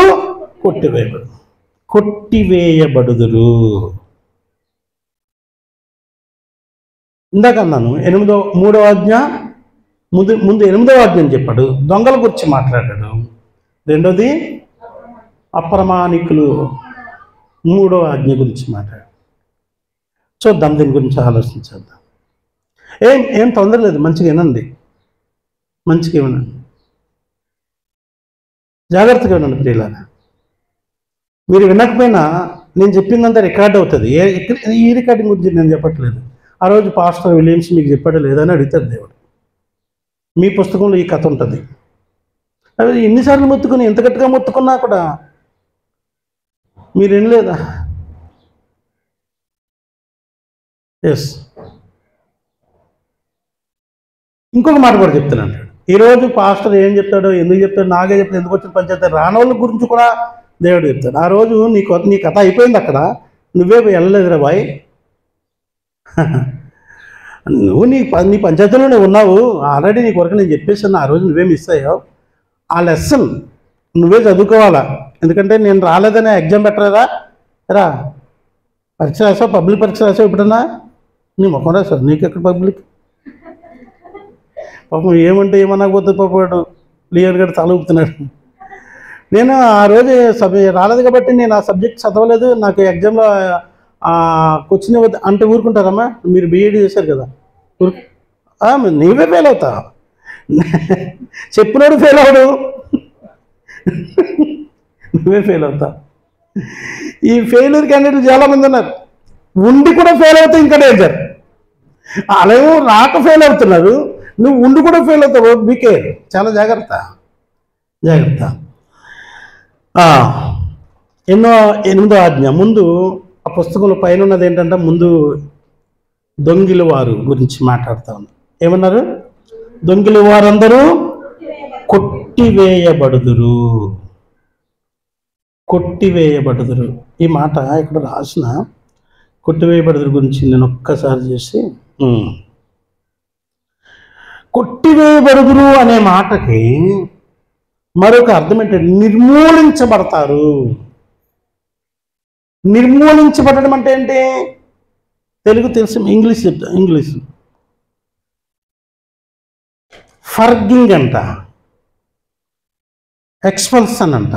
కొట్టివేయబడుదురు. ఇందాక అన్నాను 3వ ఆజ్ఞ ముందు 8వ ఆజ్ఞ అని చెప్పాడు, దొంగల గురించి మాట్లాడాడు. 2వది అప్రమాణికులు, 3వ ఆజ్ఞ గురించి మాట్లాడాడు. చూద్దాం, దీని గురించి ఆలోచించేద్దాం. ఏం తొందర లేదు, మంచిగా వినండి, జాగ్రత్తగా వినండి ప్రియులారా. మీరు వినకపోయినా నేను చెప్పిందంతా రికార్డ్ అవుతుంది. ఈ రికార్డింగ్ గురించి నేను చెప్పట్లేదు. ఆ రోజు పాస్టర్ విలియమ్స్ మీకు చెప్పాడు లేదని అడుగుతాడు దేవుడు. మీ పుస్తకంలో ఈ కథ ఉంటుంది. అవి ఎన్నిసార్లు మొత్తుకుని, ఎంత గట్టిగా మొత్తుకున్నా కూడా మీరు వినలేదా? ఎస్. ఇంకొక మాట కూడా చెప్తున్నాను. ఈరోజు పాస్టర్ ఏం చెప్తాడో, ఎందుకు చెప్తాడో, నాగే చెప్తాడు, ఎందుకు వచ్చిన పంచాయతీ రానోళ్ళ గురించి కూడా దేవుడు చెప్తాడు. ఆ రోజు నీ కథ అయిపోయింది అక్కడ, నువ్వే వెళ్ళలేదురా బాయ్. నువ్వు నీ పంచాయతీలోనే ఉన్నావు ఆల్రెడీ, నీ కొరకు నేను చెప్పేసాను. ఆ రోజు నువ్వే మిస్ అయ్యావు. ఆ లెసన్ నువ్వే చదువుకోవాలా. ఎందుకంటే నేను రాలేదనే ఎగ్జామ్ పెట్టలేదా రా, పరీక్ష రాసావు, పబ్లిక్ పరీక్ష రాసావు ఎప్పుడన్నా? నీ ముఖం రాసావు, నీకెక్కడ పబ్లిక్? పాపం ఏమంటే ఏమనకపోతే పాపడు క్లియర్ గడ తల ఊపుతున్నాడు. నేను ఆ రోజు రాలేదు కాబట్టి నేను ఆ సబ్జెక్ట్ చదవలేదు, నాకు ఎగ్జామ్లో క్వశ్చన్ అంటే ఊరుకుంటారమ్మా? మీరు బీఈడీ చేశారు కదా, నీవే ఫెయిల్ అవుతా, చెప్పినాడు ఫెయిల్ అవడు, నువ్వే ఫెయిల్ అవుతా. ఈ ఫెయిల్యూర్ క్యాండిడేట్లు చాలామంది ఉన్నారు, ఉండి కూడా ఫెయిల్ అవుతావు, ఇంకా డేంజర్. అలాగేమో రాక ఫెయిల్ అవుతున్నారు, నువ్వు ఉండి కూడా ఫెయిల్ అవుతావు. బీకే, చాలా జాగ్రత్త జాగ్రత్త. 8వ ఆజ్ఞ. ముందు ఆ పుస్తకంలో పైన ఉన్నది ఏంటంటే, ముందు దొంగిలి వారు గురించి మాట్లాడుతా ఉన్నారు. ఏమన్నారు? దొంగిలి వారందరూ కొట్టివేయబడుదురు, కొట్టివేయబడుదురు. ఈ మాట ఇక్కడ రాసిన కొట్టివేయబడుదురు గురించి నేను ఒక్కసారి చేసి, కొట్టివేయబడుదురు అనే మాటకి మరొక అర్థం ఏంటంటే నిర్మూలించబడతారు. నిర్మూలించబడడం అంటే ఏంటి? తెలుగు తెలుసు, ఇంగ్లీష్ చెప్తా. ఇంగ్లీష్ ఫర్గింగ్ అంట, ఎక్స్పల్సన్ అంట.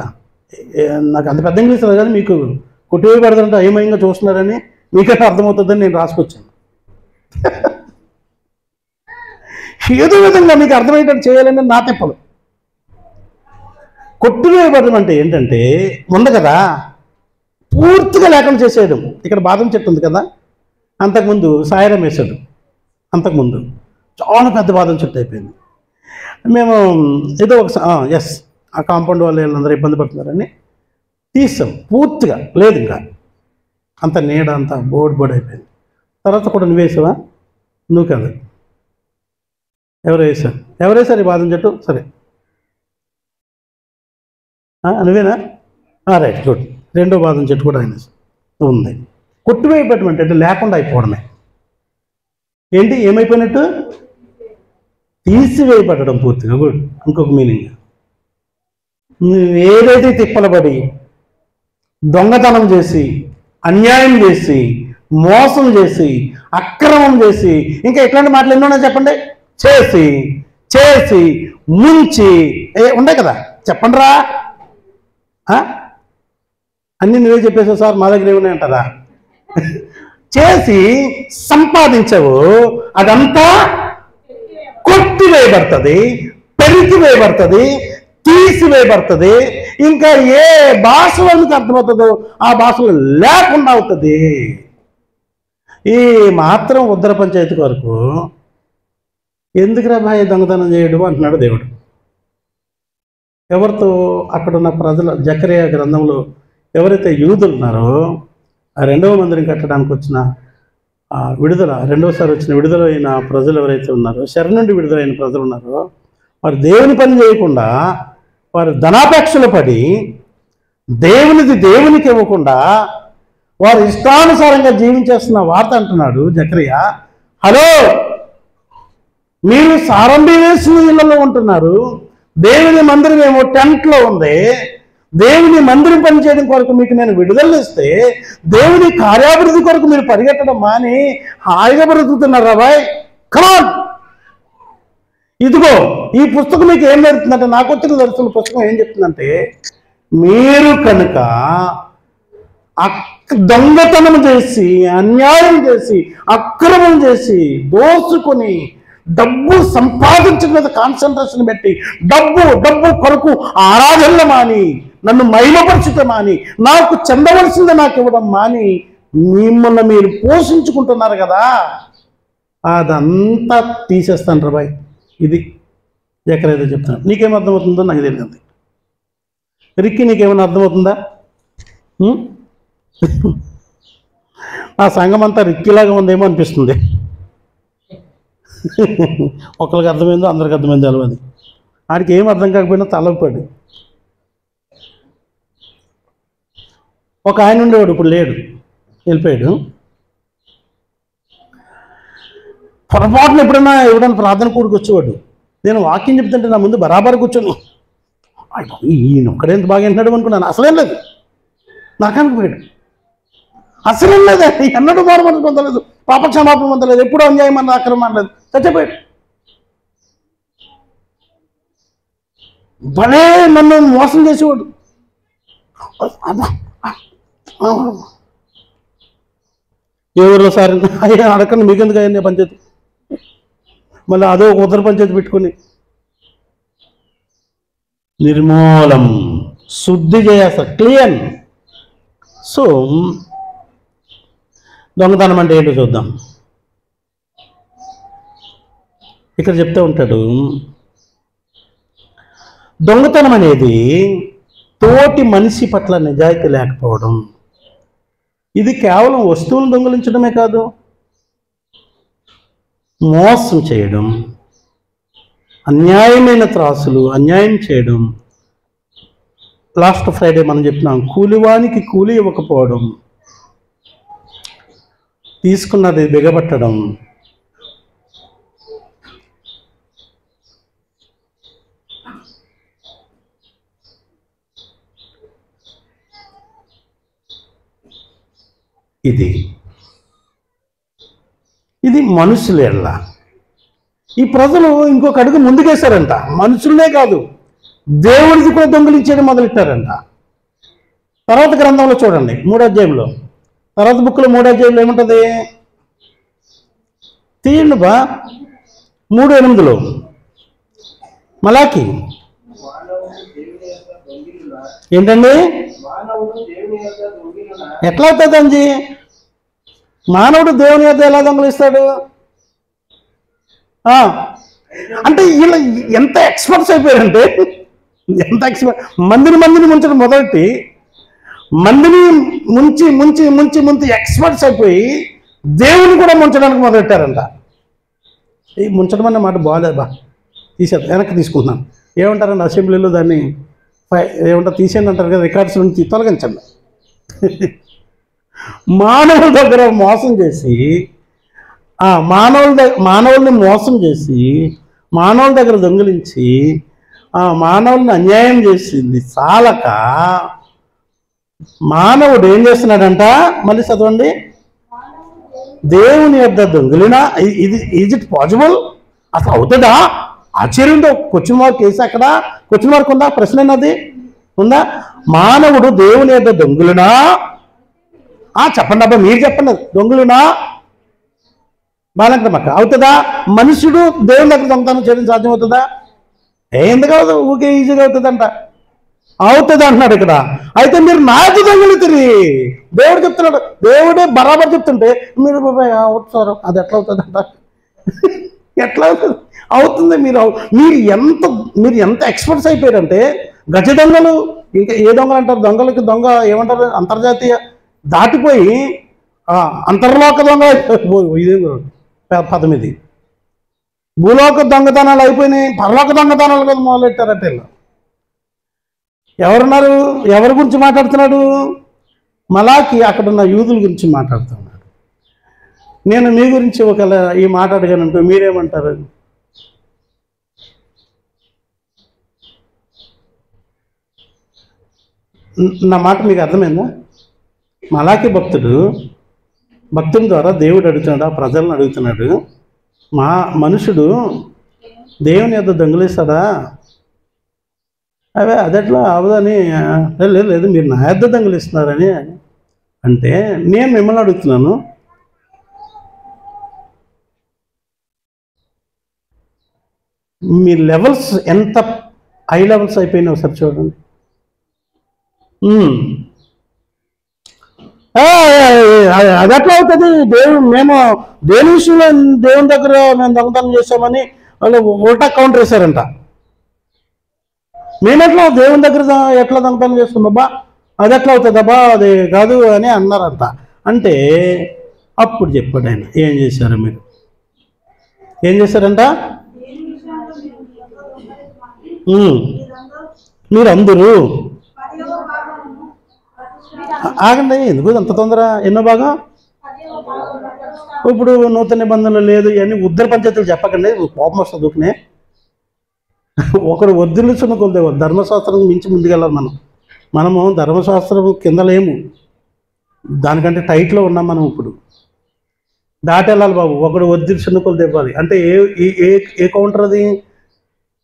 నాకు అంత పెద్ద ఇంగ్లీష్ రాదు కానీ మీకు కొట్టివేయబడదంటే అయోమయంగా చూస్తున్నారని మీకైనా అర్థమవుతుందని నేను రాసుకొచ్చాను. ఏదో విధంగా మీకు అర్థమయ్యేటట్టు చేయాలని నా తెప్పలు. కొట్టివేయబడడం అంటే ఏంటంటే, ముందు కదా పూర్తిగా లేకుండా చేసేయడం. ఇక్కడ బాదం చెట్టు ఉంది కదా, అంతకుముందు సాయిరం వేసాడు, అంతకుముందు చాలా పెద్ద బాదం చెట్టు అయిపోయింది. మేము ఏదో ఎస్ ఆ కాంపౌండ్ వాళ్ళు వీళ్ళందరూ ఇబ్బంది పడుతున్నారని తీసాం, పూర్తిగా లేదు ఇంకా, అంత నీడ అంతా బోర్డు అయిపోయింది. తర్వాత కూడా నువ్వు వేసావా? నువ్వు కదా, ఎవరు వేశారు ఈ బాదం చెట్టు? సరే నువ్వేనా? Right, good. 2వ బాదం చెట్టు కూడా ఆయన ఉంది. కొట్టివేయబడటం అంటే లేకుండా అయిపోవడమే. ఏంటి ఏమైపోయినట్టు? తీసివేయబడడం పూర్తిగా. గుడ్. ఇంకొక మీనింగ్, ఏదైతే తిప్పలబడి దొంగతనం చేసి, అన్యాయం చేసి, మోసం చేసి, అక్రమం చేసి, ఇంకా ఎట్లాంటి మాటలు ఎన్నో చెప్పండి, చేసి చేసి ముంచి ఉండే కదా, చెప్పండి రా. అన్నీ నువ్వే చెప్పేసావు సార్, మా దగ్గర ఏమున్నాయి అంటారా? చేసి సంపాదించవు, అదంతా కొట్టివేయబడుతుంది, పెరిగివేయబడుతుంది, తీసివేయబడుతుంది. ఇంకా ఏ భాషలో మీకు అర్థమవుతుందో ఆ భాషలో లేకుండా అవుతుంది. ఈ మాత్రం ఉత్తర పంచాయతీ వరకు ఎందుకురా భాయ్ దొంగతనం చేయడం అంటున్నాడు దేవుడు. ఎవరితో? అక్కడున్న ప్రజల, జకరియా గ్రంథంలో ఎవరైతే యూదులు ఉన్నారో, ఆ 2వ మందిరం కట్టడానికి వచ్చిన విడుదల, 2వసారి వచ్చిన విడుదలైన ప్రజలు ఎవరైతే ఉన్నారో, శర నుండి విడుదలైన ప్రజలు ఉన్నారో, వారు దేవుని పని చేయకుండా, వారు ధనాపేక్షలు పడి దేవునిది దేవునికి ఇవ్వకుండా వారు ఇష్టానుసారంగా జీవించేస్తున్న వార్త అంటున్నాడు జకరియా. హలో, మీరు సారంభి వేసిన ఇళ్లలో ఉంటున్నారు, దేవుని మందిరం ఏమో టెంట్లో ఉంది. దేవుని మందిరం పనిచేయడం కొరకు మీకు నేను విడుదల ఇస్తే, దేవుని కార్యాభివృద్ధి కొరకు మీరు పరిగెట్టడం మాని హాయిగా బ్రతుకుతున్నారా బాయ్? కమాన్, ఇదిగో ఈ పుస్తకం మీకు ఏం జరుగుతుందంటే, నాకు వచ్చిన దర్శన పుస్తకం ఏం చెప్తుందంటే, మీరు కనుక దొంగతనం చేసి, అన్యాయం చేసి, అక్రమం చేసి, దోసుకొని డబ్బు సంపాదించడం మీద కాన్సన్ట్రేషన్ పెట్టి డబ్బు డబ్బు కొరకు ఆరాధనలు మాని, నన్ను మహిమపరిచడం మాని, నాకు చెందవలసింది నాకు ఇవ్వడం మాని మిమ్మల్ని మీరు పోషించుకుంటున్నారు కదా, అదంతా తీసేస్తాను రా బాయ్. ఇది ఎక్కడైతే చెప్తాను. నీకేం అర్థమవుతుందో నాకు తెలియదు. రిక్కి, నీకేమైనా అర్థమవుతుందా? ఆ సంఘం అంతా రిక్కిలాగా ఉందేమో అనిపిస్తుంది. ఒకరికి అర్థమైందో అందరికి అర్థమైందో తెలియదు. ఆడికి ఏం అర్థం కాకపోయినా తలపడి ఒక ఆయన ఉండేవాడు, ఇప్పుడు లేడు, వెళ్ళిపోయాడు. పొరపాటున ఎప్పుడైనా ప్రార్థన కూడికి వచ్చేవాడు. నేను వాక్యం చెప్తుంటే నా ముందు బరాబర్ కూర్చొని ఈయన ఒక్కడేంత బాగా వింటున్నాడు అనుకున్నాను. అసలేం లేదు, నరకానికి పోయాడు. అసలేం లేదు, ఎన్నడూ మారుమనసు పొందలేదు, పాపక్షమాపణ పొందలేదు, ఎప్పుడూ అన్యాయం అన్న అక్రమం అనలేదు, చచ్చిపోయాడు. భలే నన్ను మోసం చేసేవాడు. ఎవరో సార్ అయ్యా అడగండి, మీకెందుకు అయ్యా పంచాయతీ, మళ్ళీ అదో ఉత్తర పంచాయతీ పెట్టుకొని నిర్మూలం, శుద్ధి చేయాలి, క్లియర్. సో దొంగతనం అంటే ఏంటో చూద్దాం. ఇక్కడ చెప్తూ ఉంటాడు, దొంగతనం అనేది తోటి మనిషి పట్ల నిజాయితీ లేకపోవడం. ఇది కేవలం వస్తువులను దొంగిలించడమే కాదు, మోసం చేయడం, అన్యాయమైన త్రాసులు, అన్యాయం చేయడం. లాస్ట్ ఫ్రైడే మనం చెప్తున్నాం, కూలివానికి కూలి ఇవ్వకపోవడం, తీసుకున్నది బిగబట్టడం, ఇది మనుషులేళ్ళ. ఈ ప్రజలు ఇంకొక అడుగు ముందుకేశారంట. మనుషులనే కాదు, దేవుడిది కూడా దొంగిలించేది మొదలెట్టారంట. తర్వాత గ్రంథంలో చూడండి, 3వ అధ్యాయంలో, తర్వాత బుక్లో 3వ అధ్యాయంలో ఏముంటుంది తీయండి బా, 3:8 మలాకి ఏంటండి, ఎట్లా అవుతుందండి? మానవుడు దేవుని యొద్ద ఎలా దొంగలిస్తాడు? అంటే వీళ్ళు ఎంత ఎక్స్పర్ట్స్ అయిపోయారంటే, ఎంత ఎక్స్పర్ట్, మందిని ముంచడం మొదలెట్టి మందిని ముంచి ముంచి ముంచి ముంచి ఎక్స్పర్ట్స్ అయిపోయి దేవుని కూడా ముంచడానికి మొదలెట్టారంట. ఈ ముంచడం అనే మాట బాగా వెనక్కి తీసుకుంటున్నాను. ఏమంటారండి అసెంబ్లీలో దాన్ని ఏమంటారు, తీసేయండి అంటారు కదా, రికార్డ్స్ నుంచి తొలగించండి. మానవుల దగ్గర మోసం చేసి, మానవుల్ని మోసం చేసి, మానవుల దగ్గర దొంగిలించి, మానవుల్ని అన్యాయం చేసింది చాలక మానవుడు ఏం చేస్తున్నాడంట, మళ్ళీ చదవండి, దేవుని యొద్ద దొంగిలినా. Is it possible? అసలు అవుతుందా? ఆశ్చర్యంతో క్వశ్చన్ మార్క్ వేసి, అక్కడ క్వశ్చన్ మార్క్ ఉందా? ప్రశ్న అన్నది ఉందా? మానవుడు దేవుని యొద్ద దొంగిలినా, చెప్పండి అబ్బా, మీరు చెప్పండి, దొంగిలినా బాలంకమక్క అవుతుందా? మనుషుడు దేవుని దగ్గర దొంగతనం చేయడం సాధ్యమవుతుందా? ఎందుకు అవుతుంది? ఊకే ఈజీగా అవుతుందంట. అవుతుంది అంటున్నాడు ఇక్కడ. అయితే మీరు నాకు దొంగిలితురి, దేవుడు చెప్తున్నాడు, దేవుడే బరాబర్ చెప్తుంటే మీరు అవుతారు, అది ఎట్లా అవుతుందంట? ఎట్లా అవుతుంది? అవుతుంది. మీరు ఎంత ఎక్స్పర్ట్స్ అయిపోయారంటే, గజ దొంగలు, ఇంకా ఏ దొంగలు అంటారు, దొంగలకి దొంగ ఏమంటారు, అంతర్జాతీయ దాటిపోయి అంతర్లోక దొంగ, ఇదే పదం ఇది. భూలోక దొంగతనాలు అయిపోయినాయి, పరలోక దొంగతనాలు కదా మొదలెట్టారట వీళ్ళు. ఎవరున్నారు? ఎవరి గురించి మాట్లాడుతున్నాడు? మలాకి అక్కడున్న యూదుల గురించి మాట్లాడుతున్నాడు. నేను మీ గురించి ఒకవేళ ఈ మాట అడిగానంటే మీరేమంటారు? నా మాట మీకు అర్థమైందా? మలాకి భక్తుని ద్వారా దేవుడు అడుగుతున్నాడు, ఆ ప్రజలను అడుగుతున్నాడు, మనుషుడు దేవుని యొద్ద దొంగిలిస్తాడా? అదెట్లా అవదని, లేదు మీరు నా యొద్ద దొంగిలిస్తున్నారని అంటే, నేను మిమ్మల్ని అడుగుతున్నాను, మీ లెవెల్స్ ఎంత హై లెవెల్స్ అయిపోయినాయి ఒకసారి చూడండి. అది ఎట్లా అవుతుంది? మేము దేని విషయంలో దేవుని దగ్గర మేము దొంగతనం చేసామని వాళ్ళు ఓటా కౌంటర్ వేశారంట. మేమెట్లా దేవుని దగ్గర ఎట్లా దొంగతనం చేస్తున్నాబ్బా, అది ఎట్లా అవుతుందబ్బా, అది కాదు అని అన్నారంట. అంటే అప్పుడు చెప్పాడు ఆయన, ఏం చేశారు మీరు, ఏం చేశారంట? మీరందరూ ఆగండి, ఎందుకు అంత తొందర? ఎన్నో భాగం? ఇప్పుడు నూతన నిబంధనలు లేదు, ఇవన్నీ ఉద్దర పంచాయతీలు చెప్పకండి, కోపం వస్తుంది దూకునే. ఒకడు వర్ధిల్లుచున్న కొద్ది ధర్మశాస్త్రం మించి ముందుకెళ్ళాలి. మనము ధర్మశాస్త్రం కింద లేము, దానికంటే టైట్లో ఉన్నాం మనం. ఇప్పుడు దాటెళ్ళాలి బాబు. ఒకడు వర్ధిల్చున్న కొద్ది ఇవ్వాలి అంటే ఏ కౌంటర్ అది?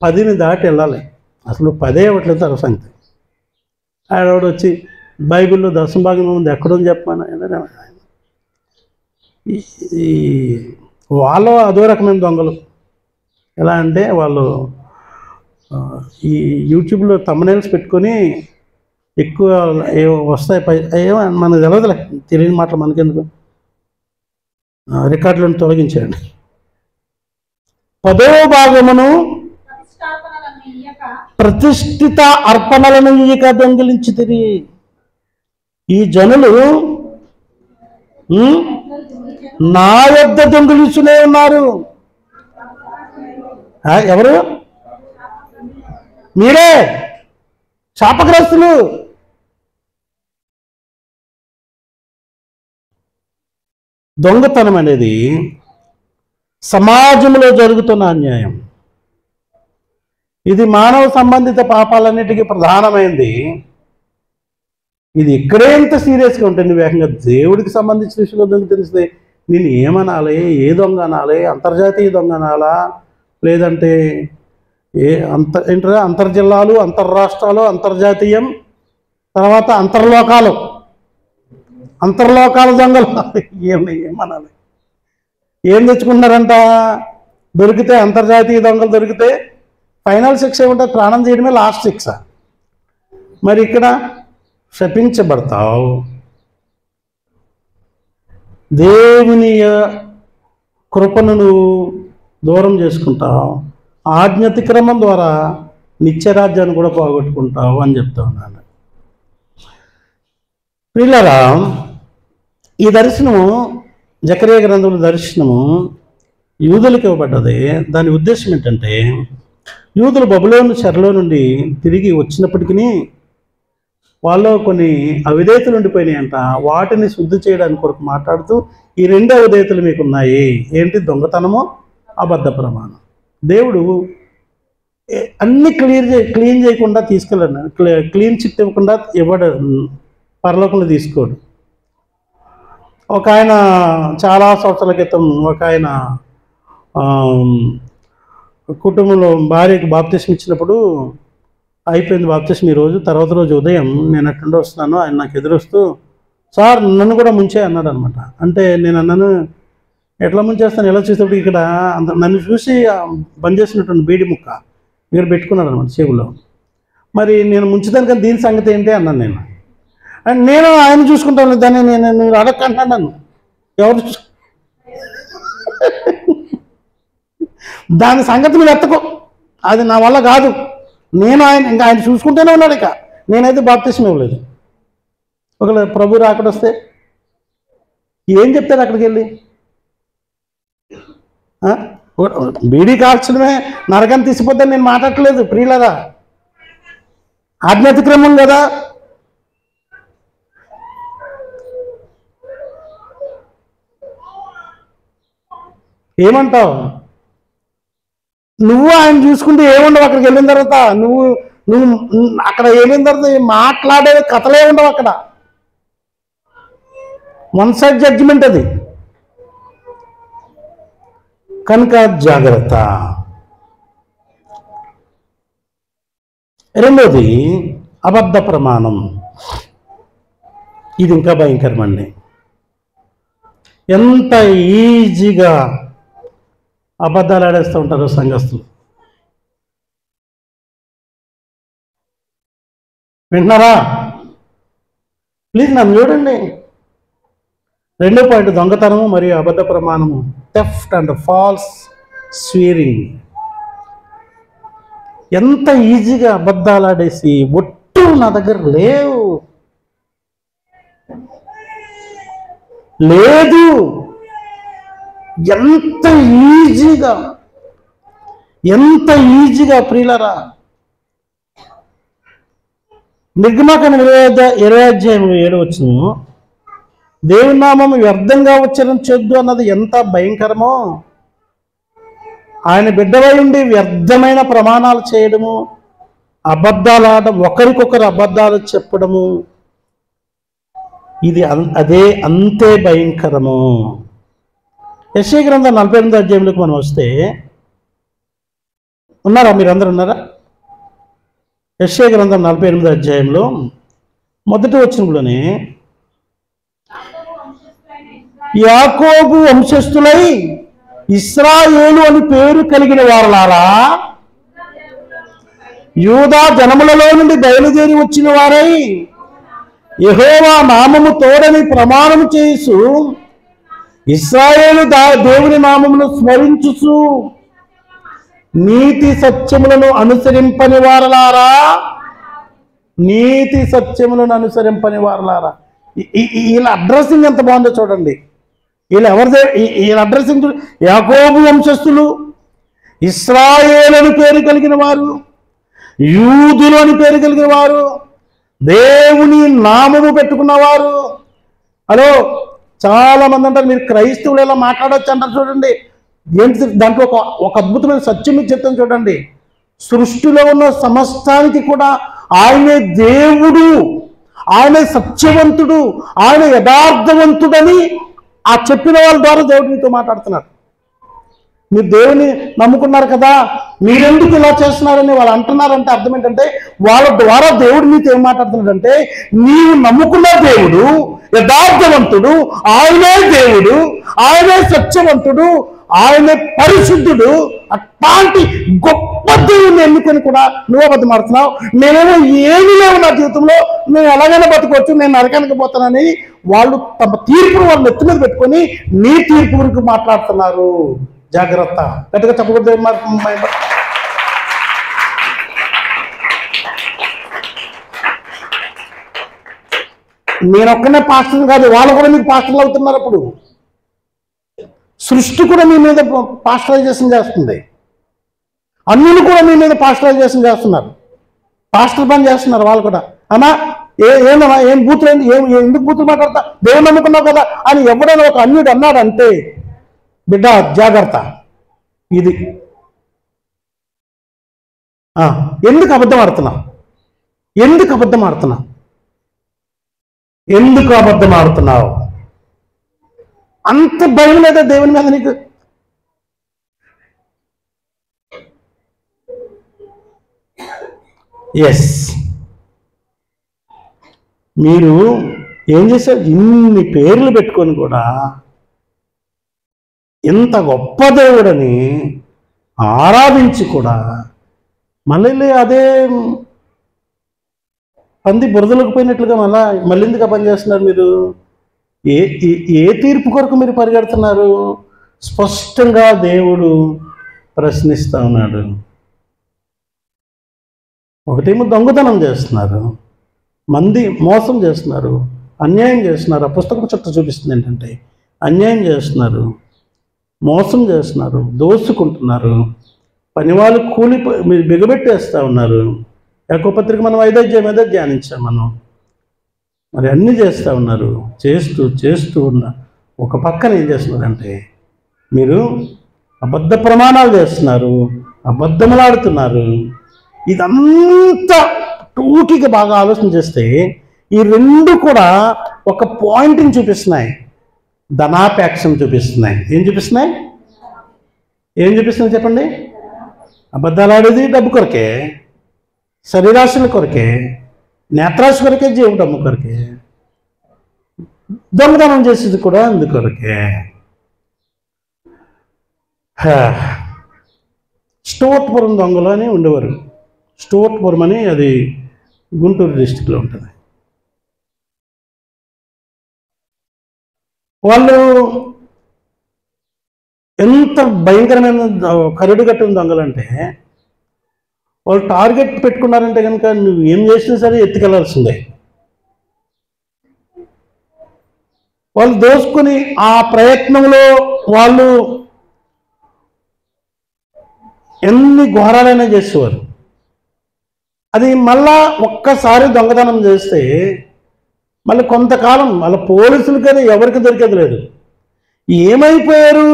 10ని దాటి వెళ్ళాలి. అసలు 10 ఇవ్వట్లేదు తన సంగతి. ఆడవాడు వచ్చి బైబిల్లో 10వ భాగం ఉంది ఎక్కడుంది చెప్పమని. ఈ వాళ్ళు అదో రకమైన దొంగలు. ఎలా అంటే వాళ్ళు ఈ యూట్యూబ్లో థంబ్నెయిల్స్ పెట్టుకొని ఎక్కువ వస్తాయి, ఏమో మనకు తెలియదులే, తెలియని మాటలు మనకెందుకు, రికార్డులను తొలగించండి. 10వ భాగమును ప్రతిష్ఠిత అర్పణలను ఇక దొంగిలించి తిరిగి ఈ జనులు నా యొద్ద దొంగిలించునే ఉన్నారు. ఎవరు? మీరే శాపగ్రస్తులు. దొంగతనం అనేది సమాజంలో జరుగుతున్న అన్యాయం. ఇది మానవ సంబంధిత పాపాలన్నిటికీ ప్రధానమైంది. ఇది ఇక్కడే ఎంత సీరియస్గా ఉంటుంది, వేగంగా దేవుడికి సంబంధించిన విషయంలో దొంగ తెలిస్తే నేను ఏమనాలి? ఏ దొంగ అనాలి? అంతర్జాతీయ దొంగ అనాలా, లేదంటే ఏంటంటే అంతర్జిల్లాలు, అంతర్రాష్ట్రాలు, అంతర్జాతీయం, తర్వాత అంతర్లోకాల దొంగలు ఏమనాలి? ఏం తెచ్చుకుంటున్నారంట? దొరికితే అంతర్జాతీయ దొంగలు దొరికితే ఫైనల్ శిక్ష ఏముంటుంది? ప్రాణం చేయడమే లాస్ట్ శిక్ష. మరి ఇక్కడ శపించబడతావు, దేవుని కృపను నువ్వు దూరం చేసుకుంటావు, ఆజ్ఞాతిక్రమం ద్వారా నిత్యరాజ్యాన్ని కూడా పోగొట్టుకుంటావు అని చెప్తా ఉన్నాను. ప్రియులారా, ఈ దర్శనము జకరియా గ్రంథంలో దర్శనము యూదులకు ఇవ్వబడ్డది. దాని ఉద్దేశం ఏంటంటే, యూదులు బబులోను చెరలో నుండి తిరిగి వచ్చినప్పటికీ వాళ్ళు కొన్ని అవిధేయతలు ఉండిపోయినాయంట. వాటిని శుద్ధి చేయడానికి కొరకు మాట్లాడుతూ ఈ 2 అవిధేయతలు మీకు ఉన్నాయి. ఏంటి? దొంగతనము, అబద్ధ ప్రమాణం. దేవుడు అన్ని క్లీన్ చేయకుండా తీసుకెళ్ళాడు. క్లీన్ చిట్ ఇవ్వకుండా ఇవ్వడు, పరలోకంలో తీసుకోడు. ఒక ఆయన చాలా సంవత్సరాల క్రితం ఒక ఆయన కుటుంబంలో భార్యకి బాప్తిస్మం ఇచ్చినప్పుడు అయిపోయింది బాప్తిస్మం ఈరోజు, తర్వాత రోజు ఉదయం నేను అటెండ్ వస్తున్నాను, ఆయన నాకు ఎదురొస్తూ సార్ నన్ను కూడా ముంచే అన్నాడు అనమాట. అంటే నేను అన్నాను, ఎట్లా ముంచేస్తాను? ఎలా చూసేటప్పుడు ఇక్కడ నన్ను చూసి బంద్ చేసినటువంటి బీడి ముక్క ఇక్కడ పెట్టుకున్నాడు అనమాట చెవులో. మరి నేను ముంచుతాను కానీ దీని సంగతి ఏంటి అన్నాను నేను. అండ్ నేను ఆయన చూసుకుంటాను దాన్ని, నేను అడగంటున్నాను నన్ను ఎవరు దాని సంగతి మీరు ఎత్తకో, అది నా వల్ల కాదు. నేను ఇంకా ఆయన చూసుకుంటూనే ఉన్నాడు. ఇక నేనైతే బాప్తిస్మం ఇవ్వలేదు. ఒకవేళ ప్రభు రాకడ వస్తే ఏం చెప్తారు అక్కడికి వెళ్ళి? బీడీ కాల్చడమే నరకం తీసిపోతే నేను మాట్లాడట్లేదు ప్రియులరా, ఆజ్ఞాతిక్రమం కదా. ఏమంటావు? నువ్వు ఆయన చూసుకుంటే ఏముండవు. అక్కడికి వెళ్ళిన తర్వాత నువ్వు అక్కడ వెళ్ళిన తర్వాత మాట్లాడే కథలే ఉండవు అక్కడ. వన్ సైడ్ జడ్జిమెంట్ అది. కనుక జాగ్రత్త. రెండోది అబద్ధ ప్రమాణం. ఇది ఇంకా భయంకరమండి. ఎంత ఈజీగా అబద్ధాలు ఆడేస్తూ ఉంటారు సంఘస్థులు. వింటున్నారా? ప్లీజ్ నన్ను చూడండి. 2వ పాయింట్ దొంగతనము మరియు అబద్ధ ప్రమాణము, థెఫ్ట్ అండ్ ఫాల్స్ స్వీరింగ్. ఎంత ఈజీగా అబద్ధాలు ఆడేసి ఒట్టు నా దగ్గర లేదు ఎంత ఈజీగా ప్రియులరా. నిర్గమాకాండం 20 అధ్యాయం 7 దేవుని నామం వ్యర్థంగా ఉచ్చరించొద్దు అన్నది ఎంత భయంకరమో, ఆయన బిడ్డవై ఉండి వ్యర్థమైన ప్రమాణాలు చేయడము, అబద్ధాలు ఆడడం, ఒకరికొకరు అబద్ధాలు చెప్పడము, ఇది అదే అంతే భయంకరము. యెషయా గ్రంథం 48 అధ్యాయంలోకి మనం వస్తే, ఉన్నారా మీరందరూ ఉన్నారా? యెషయా గ్రంథం 48 అధ్యాయంలో మొదటి వచనంలోనే, యాకోబు వంశస్థులై ఇశ్రాయేలు అని పేరు కలిగిన వారలారా, యూదా జనములలో నుండి బయలుదేరి వచ్చిన వారై యెహోవా నామము తోడని ప్రమాణము చేసు, ఇశ్రాయేలు దేవుని నామమును స్మరించుచు నీతి సత్యములను అనుసరింపని వారలారా, నీతి సత్యములను అనుసరింపని వారలారా. వీళ్ళ అడ్రస్సింగ్ ఎంత బాగుందో చూడండి. వీళ్ళ అడ్రస్సింగ్ యాకోబు వంశస్థులు, ఇశ్రాయేలు అని పేరు కలిగిన వారు, యూదులు అని పేరు కలిగిన వారు, దేవుని నామము పెట్టుకున్నవారు. హలో, చాలా మంది అంటారు మీరు క్రైస్తవులు ఎలా మాట్లాడవచ్చు అంటారు. చూడండి ఏంటి దాంట్లో ఒక అద్భుతమైన సత్యం మీకు చెప్తాను చూడండి. సృష్టిలో ఉన్న సమస్తానికి కూడా ఆయనే దేవుడు, ఆయనే సత్యవంతుడు, ఆయన యథార్థవంతుడని ఆ చెప్పిన వాళ్ళ ద్వారా దేవుడు మీతో మాట్లాడుతున్నారు. మీరు దేవుని నమ్ముకున్నారు కదా, మీరెందుకు ఇలా చేస్తున్నారని వాళ్ళు అంటున్నారంటే అర్థం ఏంటంటే, వాళ్ళ ద్వారా దేవుడు మీతో ఏం మాట్లాడుతున్నాడంటే, నీవు నమ్ముకున్న దేవుడు యథార్థవంతుడు, ఆయనే దేవుడు, ఆయనే సత్యవంతుడు, ఆయనే పరిశుద్ధుడు. అట్లాంటి గొప్ప దేవుడిని ఎన్నుకొని కూడా నువ్వు అబద్ధం ఆడుతున్నావు. నేనేమో ఏమీ లేవు నా జీవితంలో, నేను ఎలాగైనా బతుకోవచ్చు, నేను నరకానికి పోతానని వాళ్ళు తమ తీర్పును వాళ్ళు నెత్తి మీద పెట్టుకొని నీ తీర్పు గురించి మాట్లాడుతున్నారు. జాగ్రత్త. గట్టిగా చెప్పకూడదు. నేను ఒక్కనే పాస్టర్ కాదు, వాళ్ళు కూడా మీకు పాస్టర్లు అవుతున్నారు. అప్పుడు సృష్టి కూడా మీ మీద పాస్టరైజేషన్ చేస్తుంది, అన్యులు కూడా మీ మీద పాస్టరైజేషన్ చేస్తున్నారు, పాస్టర్ పని చేస్తున్నారు వాళ్ళు కూడా. అమ్మా ఏమన్నా ఏం బూతులు, ఎందుకు బూతులు మాట్లాడతా, దేవుని నమ్ముకున్నావు కదా అని ఎవడైనా ఒక అన్యుడు అన్నాడంటే బిడ్డ జాగ్రత్త. ఇది ఎందుకు అబద్ధం ఆడుతున్నావు, ఎందుకు అబద్ధం ఆడుతున్నావు, ఎందుకు అబద్ధం ఆడుతున్నావు? అంత భయం లేదా దేవుని మీద నీకు? ఎస్, మీరు ఏం చేశారు? ఇన్ని పేర్లు పెట్టుకొని కూడా ఇంత గొప్ప దేవుడని ఆరాధించి కూడా మళ్ళీ అదే పంది బురదలకు పోయినట్లుగా మళ్ళీ ఎందుకు పనిచేస్తున్నారు మీరు? ఏ తీర్పు కొరకు మీరు పరిగెడుతున్నారు? స్పష్టంగా దేవుడు ప్రశ్నిస్తూ ఉన్నాడు. ఒకటేమో దొంగతనం చేస్తున్నారు, మంది మోసం చేస్తున్నారు, అన్యాయం చేస్తున్నారు. ఆ పుస్తకం చుట్టూ చూపిస్తుంది ఏంటంటే అన్యాయం చేస్తున్నారు, మోసం చేస్తున్నారు, దోసుకుంటున్నారు, పనివాళ్ళు కూలి మీరు బిగబెట్టేస్తూ ఉన్నారు. యాకోబు పత్రిక మనం 5వ అధ్యాయం ధ్యానించాం మనం. మరి అన్నీ చేస్తూ ఉన్నారు. చేస్తూ ఉన్న ఒక పక్కన ఏం చేస్తున్నారంటే మీరు అబద్ధ ప్రమాణాలు చేస్తున్నారు, అబద్ధములాడుతున్నారు. ఇదంతా టూకీగా బాగా ఆలోచన చేస్తే ఈ రెండు కూడా ఒక పాయింట్ని చూపిస్తున్నాయి, ధనాపేక్షను చూపిస్తున్నాయి. ఏం చూపిస్తున్నాయి? చెప్పండి. అబద్ధాలు ఆడేది డబ్బు కొరకే, శరీరాశుల కొరకే, నేత్రాశ కొరకే, జీవడమ్ము కొరకే, దొంగతనం చేసేది కూడా అందుకొరకే. స్టోట్పురం దొంగలు అని ఉండేవారు. స్టోట్పురం అని అది గుంటూరు డిస్టిక్లో ఉంటుంది. వాళ్ళు ఎంత భయంకరమైన కరుడు కట్టిన దొంగలంటే వాళ్ళు టార్గెట్ పెట్టుకున్నారంటే కనుక నువ్వు ఏం చేసినా సరే ఎత్తుకెళ్లాల్సిందే. వాళ్ళు దోసుకుని ఆ ప్రయత్నంలో వాళ్ళు ఎన్ని ఘోరాలైనా చేసేవారు. అది మళ్ళా ఒక్కసారి దొంగతనం చేస్తే మళ్ళీ కొంతకాలం మళ్ళీ పోలీసులకైనా ఎవరికి దొరికేది లేదు. ఏమైపోయారు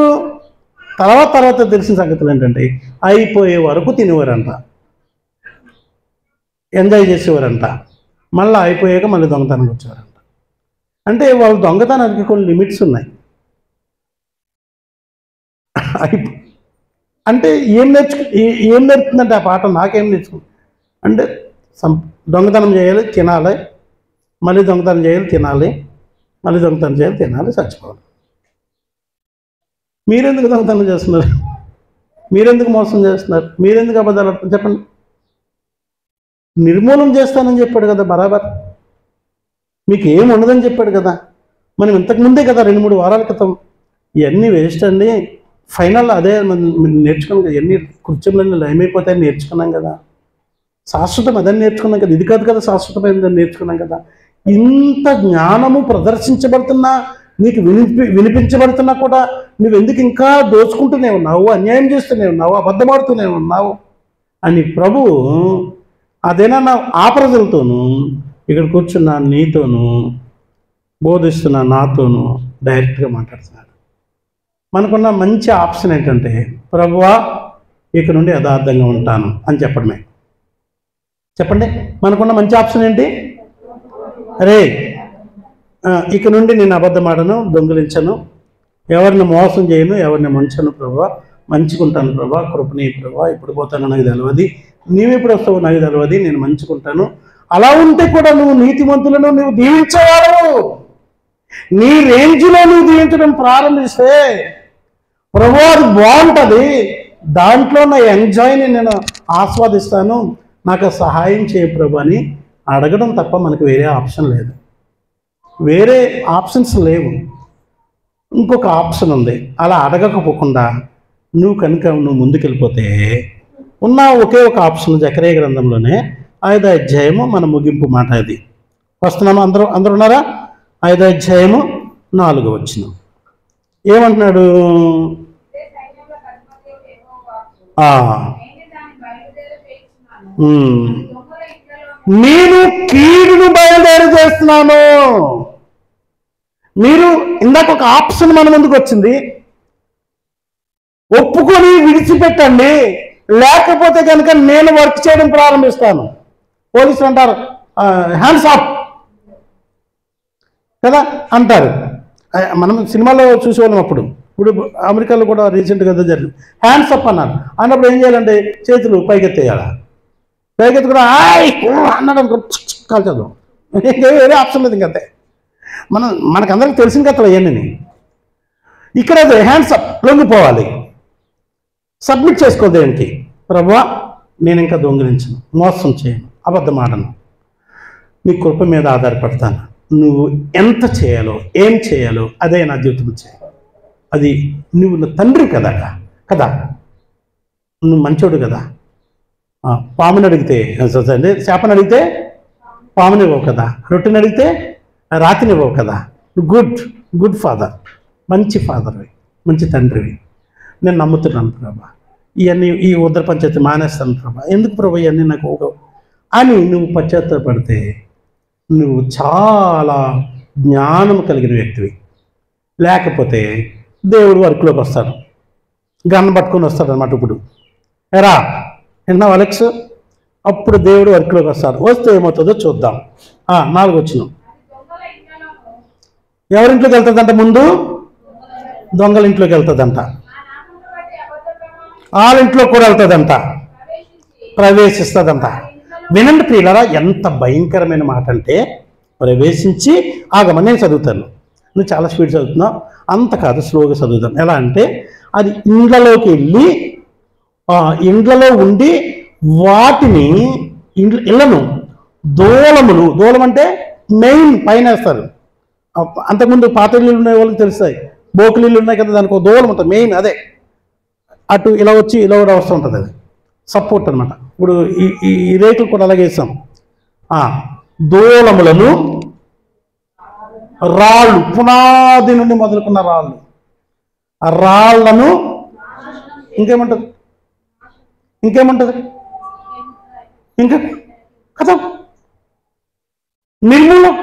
తర్వాత తెలిసిన సంగతులు ఏంటంటే అయిపోయే వరకు తినేవారంట, ఎంజాయ్ చేసేవారంట, మళ్ళీ అయిపోయాక మళ్ళీ దొంగతనానికి వచ్చేవారంట. అంటే వాళ్ళు దొంగతనానికి కొన్ని లిమిట్స్ ఉన్నాయి. అంటే ఏం నేర్పుతుందంటే ఆ పాట నాకేం నేర్చుకుంది అంటే దొంగతనం చేయాలి, తినాలి, మళ్ళీ దొంగతనం చేయాలి, తినాలి, మళ్ళీ దొంగతనం చేయాలి, తినాలి, చచ్చిపోవాలి. మీరెందుకు దొంగతనం చేస్తున్నారు? మీరెందుకు మోసం చేస్తున్నారు? మీరెందుకు అబద్ధాలు ఆడుతున్నారు? చెప్పండి. నిర్మూలన చేస్తానని చెప్పాడు కదా బరాబర్. మీకు ఏం ఉండదని చెప్పాడు కదా. మనం ఇంతకుముందే కదా 2-3 వారాల క్రితం ఇవన్నీ వేస్ట్ అండి, ఫైనల్ అదే నేర్చుకున్నాం కదా, ఇవన్నీ కృత్యములన్నీ లయమైపోతాయని నేర్చుకున్నాం కదా, శాశ్వతం అదని నేర్చుకున్నాం కదా, ఇది కాదు కదా శాశ్వతమైనదని నేర్చుకున్నాం కదా. ఇంత జ్ఞానము ప్రదర్శించబడుతున్నా, నీకు వినిపించబడుతున్నా కూడా నువ్వెందుకు ఇంకా దోచుకుంటూనే ఉన్నావు, అన్యాయం చేస్తూనే ఉన్నావు, అబద్ధమాడుతూనే ఉన్నావు అని ప్రభువు అదేనా ఆ ప్రజలతోనూ ఇక్కడ కూర్చున్న నీతోనూ బోధిస్తున్న నాతోనూ డైరెక్ట్గా మాట్లాడుతున్నాడు. మనకున్న మంచి ఆప్షన్ ఏంటంటే ప్రభువా ఇక నుండి యథార్థంగా ఉంటాను అని చెప్పడమే. చెప్పండి, మనకున్న మంచి ఆప్షన్ ఏంటి? అరే ఇక నుండి నేను అబద్ధం ఆడను, దొంగిలించను, ఎవరిని మోసం చేయను, ఎవరిని మంచను ప్రభువా, మంచుకుంటాను ప్రభువా, కృపని ప్రభువా, ఇప్పుడు పోతాను నాకు తెలియదు, నీవెప్పుడు వస్తావు నాకు తెలియదు, నేను మంచుకుంటాను. అలా ఉంటే కూడా నువ్వు నీతిమంతులను నువ్వు దీవించేవాడు. నీ రేంజ్లో నువ్వు దీవించడం ప్రారంభిస్తే ప్రభువా అది బాగుంటుంది, దాంట్లో నా ఎంజాయ్ని నేను ఆస్వాదిస్తాను, నాకు సహాయం చేయ ప్రభు అని అడగడం తప్ప మనకు వేరే ఆప్షన్ లేదు. వేరే ఆప్షన్స్ లేవు. ఇంకొక ఆప్షన్ ఉంది. అలా అడగకపోకుండా నువ్వు ముందుకెళ్ళిపోతే ఉన్న ఒకే ఒక ఆప్షన్ జకరియా గ్రంథంలోనే 5వ అధ్యాయము మన ముగింపు మాట అది. వస్తున్నాము, అందరూ ఉన్నారా? 5వ అధ్యాయము 4వ వచనం ఏమంటున్నాడు? నేను కీడును బయలుదేరి చేస్తున్నాను. మీరు ఇందాక ఒక ఆప్షన్ మన ముందుకు వచ్చింది, ఒప్పుకొని విడిచిపెట్టండి, లేకపోతే కనుక నేను వర్క్ చేయడం ప్రారంభిస్తాను. పోలీసులు అంటారు హ్యాండ్స్ ఆఫ్ కదా అంటారు. మనం సినిమాలో చూసేవాళ్ళం అప్పుడు. ఇప్పుడు అమెరికాలో కూడా రీసెంట్గా జరిగింది. హ్యాండ్స్ అప్ అన్నారు. అన్నప్పుడు ఏం చేయాలంటే చేతులు పైకెత్తేయాలా, పైకెత్తి కూడా అన్నాడు కాల్చదు, వేరే ఆప్షన్ లేదు. ఇంకంతే, మనకందరికి తెలిసిన కథలు అవన్నీ. ఇక్కడ అదే హ్యాండ్స్ అప్, లొంగిపోవాలి, సబ్మిట్ చేసుకో దేనికి. ప్రభువా నేను ఇంకా దొంగిలించను, మోసం చేయను, అబద్ధం ఆడను, నీ కృప మీద ఆధారపడతాను, నువ్వు ఎంత చేయాలో ఏం చేయాలో అదే నా జీవితంలో చేయాలి. అది నువ్వు నా తండ్రి కదా, నువ్వు మంచోడు కదా. పాముని అడిగితే చేపని అడిగితే పాముని ఇవ్వవు కదా, రొట్టెని అడిగితే రాతిని ఇవ్వవు కదా. గుడ్ ఫాదర్, మంచి ఫాదర్వి, మంచి తండ్రివి, నేను నమ్ముతున్నాను ప్రభా, ఇవన్నీ ఈ ఉదర పంచాయతీ మానేస్తాను ప్రభా, ఎందుకు ప్రభా ఇవన్నీ నాకు అని నువ్వు పశ్చాత్తాపడితే నువ్వు చాలా జ్ఞానం కలిగిన వ్యక్తివి. లేకపోతే దేవుడు వర్క్లోకి వస్తాడు, గన్ను పట్టుకొని వస్తాడు అన్నమాట. ఇప్పుడు ఎరా విన్నావు అలెక్స్? అప్పుడు దేవుడు వర్క్లోకి వస్తాడు. వస్తే ఏమవుతుందో చూద్దాం. 4 వచ్చినాం. ఎవరింట్లోకి వెళ్తుందంట? ముందు దొంగల ఇంట్లోకి వెళ్తుందంట, వాళ్ళింట్లో కూడా వెళ్తుందంట, ప్రవేశిస్తుందంట. వినండి ప్రియులారా, ఎంత భయంకరమైన మాట అంటే ప్రవేశించి ఆగమని. నేను చదువుతాను, నువ్వు చాలా స్పీడ్ చదువుతున్నావు, అంత కాదు, స్లోగా చదువుతాను. ఎలా అంటే అది ఇండ్లలోకి వెళ్ళి ఇండ్లలో ఉండి వాటిని ఇళ్లను దూలం అంటే మెయిన్ పైన వేస్తారు. అంతకుముందు పాత ఇల్లు ఉన్న వాళ్ళకి తెలుస్తాయి, బోకులు ఇల్లు ఉన్నాయి కదా, దానికి ఒక దూలం ఉంటుంది మెయిన్, అదే అటు ఇలా వచ్చి ఇలా కూడా వస్తూ ఉంటుంది, అది సపోర్ట్ అనమాట. ఇప్పుడు ఈ రేకులు కూడా అలాగే వేస్తాం. దూలములను, రాళ్ళు, పునాది నుండి మొదలుకున్న రాళ్ళు, ఆ రాళ్లను ఇంకేముంటుంది ఇంకా కదా, నిర్మూలం.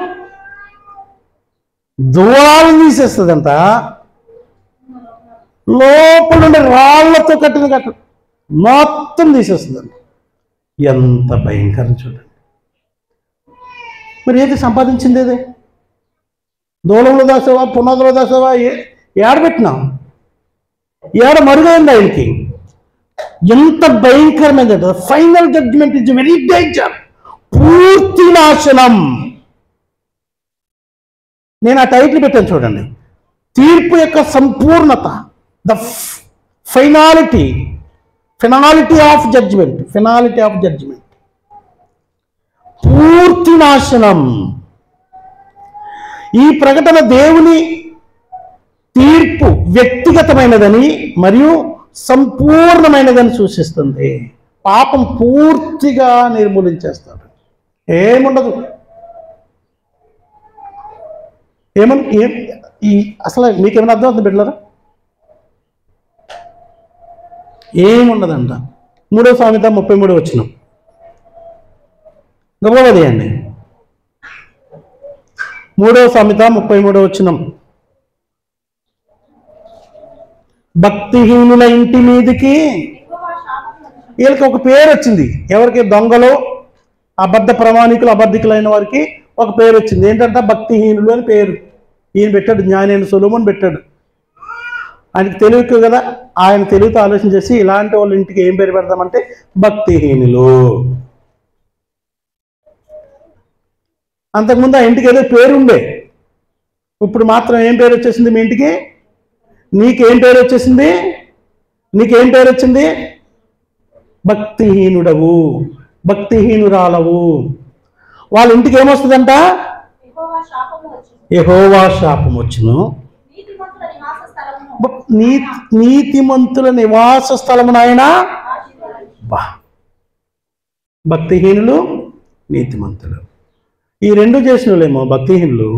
దూరాలు తీసేస్తుందంట, లోపల ఉండే రాళ్లతో కట్టిన కట్ట మొత్తం తీసేస్తుందంట. ఎంత భయంకరం చూడండి. మరి ఏది సంపాదించింది? ఏది దూలంలో దాసావా, పునాదులో దాసావా, ఏడబెట్టినా? ఏడ మరుగైంది ఆయనకి. ఎంత భయంకరమైనది. Final judgement is very danger. పూర్తి నాశనం. నేను ఆ టైటిల్ పెట్టాను చూడండి, తీర్పు యొక్క సంపూర్ణత, the finality of judgement. Finality of judgement, పూర్తి నాశనం. ఈ ప్రకటన దేవుని తీర్పు వ్యక్తిగతమైనదని మరియు సంపూర్ణమైనదని సూచిస్తుంది. పాపం పూర్తిగా నిర్మూలించేస్తాడు, ఏముండదు. అసలు మీకేమైనా అర్థం అవుతుంది బిడ్డలారా? ఏముండదంట. 3వ సామెత 33 వచనం గొప్పది అండి. 3వ సామెత 33 వచనం, భక్తిహీనుల ఇంటి మీదికి, వీళ్ళకి ఒక పేరు వచ్చింది. ఎవరికి? దొంగలు, అబద్ధ ప్రమాణికులు, అబద్ధికులైన వారికి ఒక పేరు వచ్చింది. ఏంటంట? భక్తిహీనులు అని పేరు. ఈయన పెట్టాడు, జ్ఞాని అయిన సొలొమోను పెట్టాడు. ఆయనకి తెలియకు కదా, ఆయన తెలివితో ఆలోచన చేసి ఇలాంటి వాళ్ళ ఇంటికి ఏం పేరు పెడతామంటే భక్తిహీనులు. అంతకుముందు ఆ ఇంటికి ఏదో పేరు ఉండే, ఇప్పుడు మాత్రం ఏం పేరు వచ్చేసింది మీ ఇంటికి? నీకేం పేరు వచ్చేసింది? నీకేం పేరు వచ్చింది? భక్తిహీనుడవు, భక్తిహీనురాలవు. వాళ్ళ ఇంటికి ఏమొస్తుందంట? యెహోవా శాపం వచ్చును, నీతిమంతుల నివాస స్థలము నాయన. భక్తిహీనులు, నీతిమంతులు. ఈ రెండు చేసిన వాళ్ళేమో భక్తిహీనులు,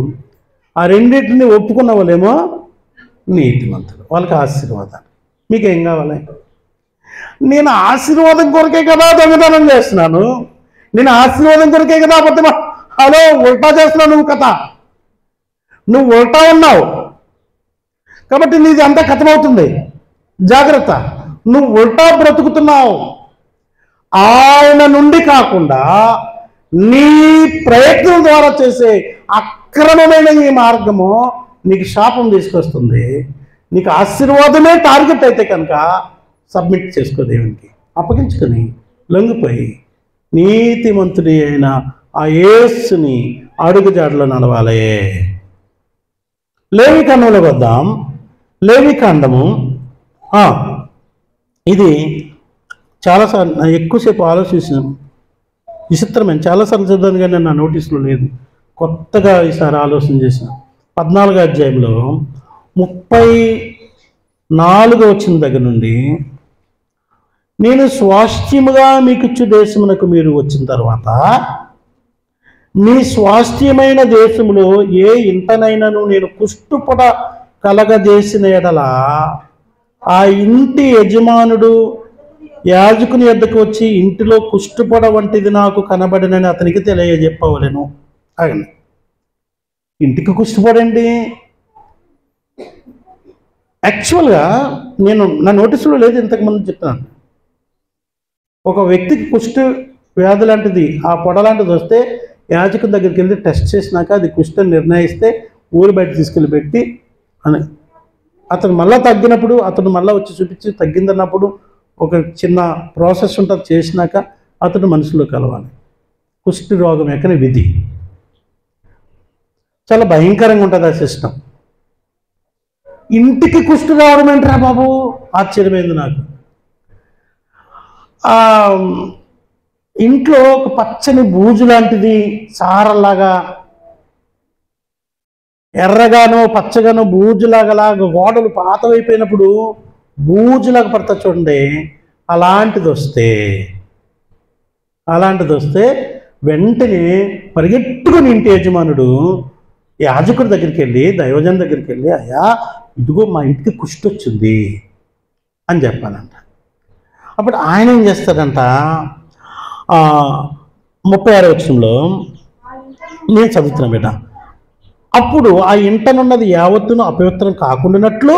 ఆ రెండింటిని ఒప్పుకున్న వాళ్ళేమో నీతిమంతులు. వాళ్ళకి ఆశీర్వాదాలు. మీకేం కావాలి? నేను ఆశీర్వాదం కొరకే కదా దొంగతనం చేస్తున్నాను, నేను ఆశీర్వాదం కొరకే కదా అబద్ధం. హలో, ఉల్టా చేస్తున్నావు నువ్వు కథ. నువ్వు ఉల్టా ఉన్నావు కాబట్టి నీది అంతా కథమవుతుంది. జాగ్రత్త, నువ్వు ఉల్టా బ్రతుకుతున్నావు. ఆయన నుండి కాకుండా నీ ప్రయత్నం ద్వారా చేసే అక్రమమైన ఈ మార్గము నీకు శాపం తీసుకొస్తుంది. నీకు ఆశీర్వాదమే టార్గెట్ అయితే కనుక సబ్మిట్ చేసుకో దేవునికి, అప్పగించుకొని లొంగిపోయి నీతిమంతుడి అయిన ఆ యేసుని అడుగుజాడలో నడవాలి. లేవికాండంలోకి వద్దాం. లేవికాండము ఇది చాలాసార్లు ఎక్కువసేపు ఆలోచించిన విచిత్రమైన, చాలాసార్లు చదివాను కానీ నా నోటీసులో లేదు. కొత్తగా ఈసారి ఆలోచన చేసిన 14వ అధ్యాయంలో 34 వచ్చిన దగ్గర నుండి, నేను స్వాస్థ్యముగా మీకిచ్చు దేశమునకు మీరు వచ్చిన తర్వాత మీ స్వాస్థ్యమైన దేశములో ఏ ఇంటనైనను నేను కుష్టుపడ కలగజేసిన ఎడల ఆ ఇంటి యజమానుడు యాజకుని యొద్దకు వచ్చి ఇంటిలో కుష్టుపడ వంటిది నాకు కనబడినని అతనికి తెలియజెప్పవలెను. ఆగండి, ఇంటికి కుష్టుపడండి. యాక్చువల్గా నేను నా నోటీసులో లేదు, ఇంతకుముందు చెప్తున్నాను. ఒక వ్యక్తికి కుష్టు వ్యాధి లాంటిది, ఆ పొడ లాంటిది వస్తే యాజకుని దగ్గరికి వెళ్ళి టెస్ట్ చేసినాక అది కుష్టు నిర్ణయిస్తే ఊరు బయట తీసుకెళ్ళి పెట్టి అని, అతను మళ్ళీ తగ్గినప్పుడు అతను మళ్ళీ వచ్చి చూపించి తగ్గిందన్నప్పుడు ఒక చిన్న ప్రాసెస్ ఉంటుంది, చేసినాక అతను మనుషుల్లో కలవాలి. కుష్టి రోగం యొక్క విధి చాలా భయంకరంగా ఉంటుంది ఆ సిస్టమ్. ఇంటికి కుష్టి రావడం ఏంట్రా బాబు, ఆశ్చర్యమైంది నాకు. ఇంట్లో ఒక పచ్చని బూజు లాంటిది, సారలాగా ఎర్రగానో పచ్చగానో బూజులాగా గోడలు పాతవైపోయినప్పుడు బూజులాగా పడతా చూడండి. అలాంటిది వస్తే వెంటనే పరిగెట్టుకుని ఇంటి యజమానుడు యాజకుడి దగ్గరికి వెళ్ళి, దైవజన్ దగ్గరికి వెళ్ళి, అయ్యా ఇదిగో మా ఇంటికి కుష్టి వచ్చింది అని చెప్పాలంట. అప్పుడు ఆయన ఏం చేస్తాడంట, 36వ వచనంలో నేను చదువుతున్నా బిడ్డ. అప్పుడు ఆ ఇంటనున్నది యావత్తును అపవిత్రం కాకుండానట్లు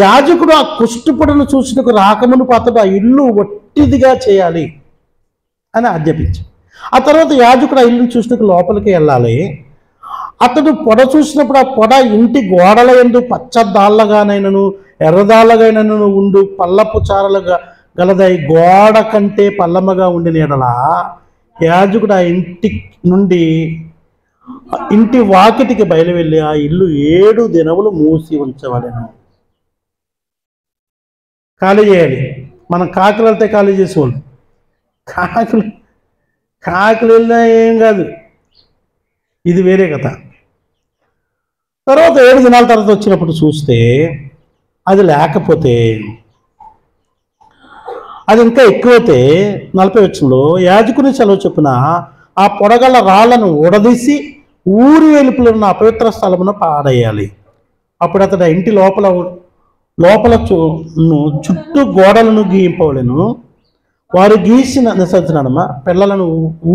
యాజకుడు ఆ కుష్ఠపుడును చూసినకు రాకమును అతడు ఆ ఇల్లు ఒట్టిదిగా చేయాలి అని ఆజ్ఞాపించాడు. ఆ తర్వాత యాజకుడు ఆ ఇల్లును చూసినకు లోపలికి వెళ్ళాలి. అతడు పొడ చూసినప్పుడు ఆ పొడ ఇంటి గోడల యందు పచ్చదాళ్ళగానైనను ఎర్రదాళ్ళగానైనను ఉండు పల్లపు చారలుగా గలదై గోడ కంటే పల్లమగా ఉండిన ఎడల యాజకుడు ఆ ఇంటి నుండి ఇంటి వాకిటికి బయలువెళ్ళి ఆ ఇల్లు 7 దినములు మూసి ఉంచవలెను. ఖాళీ చేయాలి. మనం కాకులు వెళ్తే ఖాళీ చేసేవాళ్ళు. కాకులు వెళ్ళినా ఏం కాదు, ఇది వేరే కథ. తర్వాత 7 దినాల తర్వాత వచ్చినప్పుడు చూస్తే అది లేకపోతే, అది ఇంకా ఎక్కువైతే 40వ వచనంలో యాజకుని సెలవు చొప్పున ఆ పొడగల రాళ్లను ఊడదీసి ఊరి వెలుపలున్న అపవిత్ర స్థలమున పాడేయాలి. అప్పుడు అతడు ఆ ఇంటి లోపల చుట్టూ గోడలను గీయింపవలెను. వారు గీసిన నిసర్జనమా పిల్లలను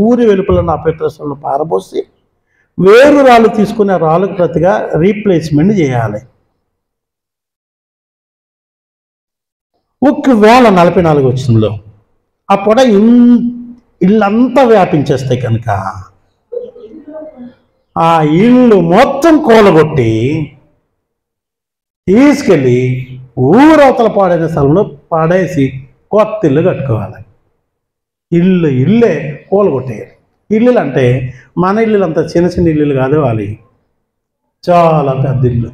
ఊరి వెలుపలున్న అపవిత్ర స్థలంలో పారబోసి వేరు రాళ్ళు తీసుకుని ఆ రాళ్ళకు ప్రతిగా రీప్లేస్మెంట్ చేయాలి. ఒకవేళ 44వ వచనంలో ఆ పొడ ఇల్లంతా వ్యాపించేస్తాయి కనుక ఆ ఇల్లు మొత్తం కూలగొట్టి తీసుకెళ్ళి ఊరవతల పాడైన స్థలంలో పాడేసి కొత్త ఇల్లు కట్టుకోవాలి. ఇల్లే కూలగొట్టేయాలి. ఇల్లులు అంటే మన ఇల్లులు అంత చిన్న చిన్న ఇల్లులు కాదు, వాళ్ళు చాలా పెద్ద ఇల్లు.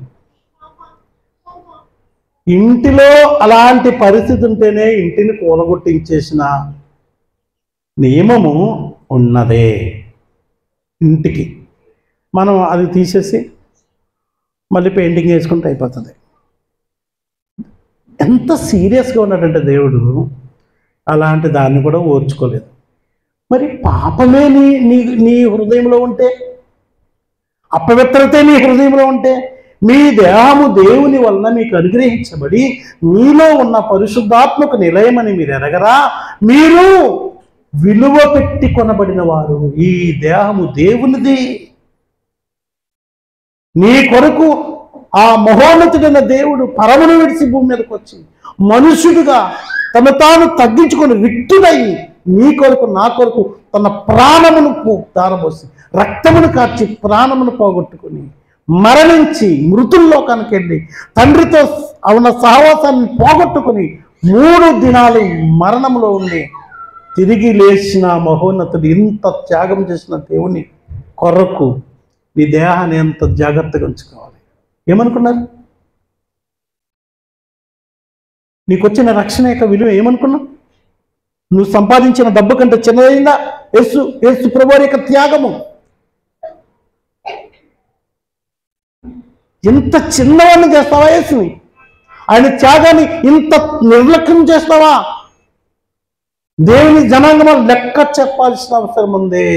ఇంటిలో అలాంటి పరిస్థితి ఉంటేనే ఇంటిని కూలగొట్టించేసిన నియమము ఉన్నదే. ఇంటికి మనం అది తీసేసి మళ్ళీ పెయింటింగ్ వేసుకుంటే అయిపోతుంది. ఎంత సీరియస్గా ఉన్నాడంటే దేవుడు అలాంటి దాన్ని కూడా ఓర్చుకోలేదు. మరి పాపమే నీ హృదయంలో ఉంటే, అపవిత్రతే నీ హృదయంలో ఉంటే, మీ దేహము దేవుని వలన మీకు అనుగ్రహించబడి మీలో ఉన్న పరిశుద్ధాత్మకు నిలయమని మీరు ఎరగరా? మీరు విలువ పెట్టి కొనబడిన వారు. ఈ దేహము దేవునిది. నీ కొరకు ఆ మహోన్నతుడైన దేవుడు పరమును విడిచి భూమి మీదకి వచ్చి మనుషుడిగా తను తాను తగ్గించుకొని రిక్తుడై నీ కొరకు నా కొరకు తన ప్రాణమును దారబోసి రక్తమును కార్చి ప్రాణమును పోగొట్టుకుని మరణించి మృతుల్లోకానికి వెళ్ళి తండ్రితో ఉన్న సహవాసాన్ని పోగొట్టుకుని 3 దినాలు మరణంలో ఉండి తిరిగి లేచిన మహోన్నతుడు ఇంత త్యాగం చేసిన దేవుని కొరకు నీ దేహాన్ని ఎంత జాగ్రత్తగా ఉంచుకోవాలి. ఏమనుకున్నారు? నీకు వచ్చిన రక్షణ యొక్క విలువ ఏమనుకున్నావు? నువ్వు సంపాదించిన డబ్బు కంటే చిన్నదైందా యేసు ప్రభువు యొక్క త్యాగము? ఇంత చిన్నవాడిని చేస్తావా యేసుని? ఆయన త్యాగాన్ని ఇంత నిర్లక్ష్యం చేస్తావా? దేవుని జనాంగం లెక్క చెప్పాల్సిన అవసరం ఉంది.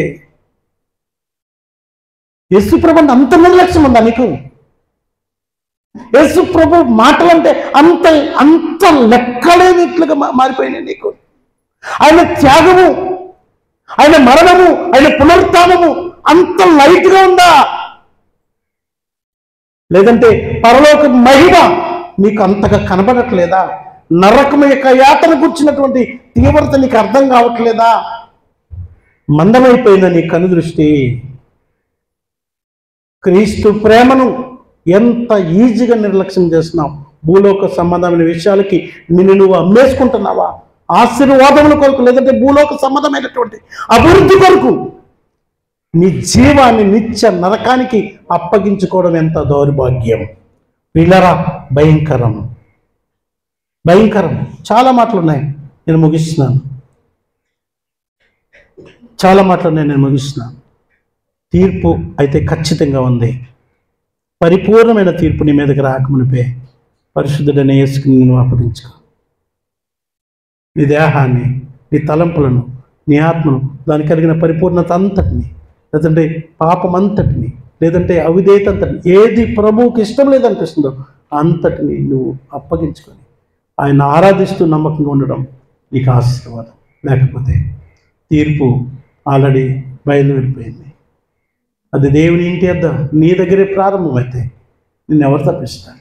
యేసు ప్రభు అంత నిర్లక్ష్యం ఉందా నీకు? యేసు ప్రభు మాటలంటే అంత లెక్కలేనిట్లుగా మారిపోయినాయి నీకు. ఆయన త్యాగము, ఆయన మరణము, ఆయన పునరుత్థానము అంత లైట్గా ఉందా? లేదంటే పరలోక మహిమ నీకు అంతగా కనబడట్లేదా? నరకం యొక్క యాతన కూర్చున్నటువంటి తీవ్రత నీకు అర్థం కావట్లేదా? మందమైపోయిన నీ కనుదృష్టి. క్రీస్తు ప్రేమను ఎంత ఈజీగా నిర్లక్ష్యం చేస్తున్నావు. భూలోక సంబంధమైన విషయాలకి నువ్వు అమ్మేసుకుంటున్నావా? ఆశీర్వాదముల కొరకు, లేదంటే భూలోక సంబంధమైనటువంటి అభివృద్ధి కొరకు నీ జీవాన్ని నిత్య నరకానికి అప్పగించుకోవడం ఎంత దౌర్భాగ్యం. పిల్లరా, భయంకరం. చాలా మాటలు ఉన్నాయి, నేను ముగిస్తున్నాను. తీర్పు అయితే ఖచ్చితంగా ఉంది. పరిపూర్ణమైన తీర్పు నీ మీదకి రాకమునిపే పరిశుద్ధుడైన యేసుని నువ్వు అప్పగించుకో. నీ దేహాన్ని, నీ తలంపులను, నీ ఆత్మను, దానికి కలిగిన పరిపూర్ణత అంతటిని, లేదంటే పాపం అంతటిని, లేదంటే అవిధేయత అంతటిని, ఏది ప్రభువుకి ఇష్టం లేదనిపిస్తుందో అంతటిని నువ్వు అప్పగించుకొని ఆయన ఆరాధిస్తూ నమ్మకంగా ఉండడం నీకు ఆశీర్వాదం. లేకపోతే తీర్పు ఆల్రెడీ బయలువెళ్ళిపోయింది. అది దేవుని ఇంటి వద్ద నీ దగ్గరే ప్రారంభమైతే నిన్ను ఎవరు తప్పిస్తారు?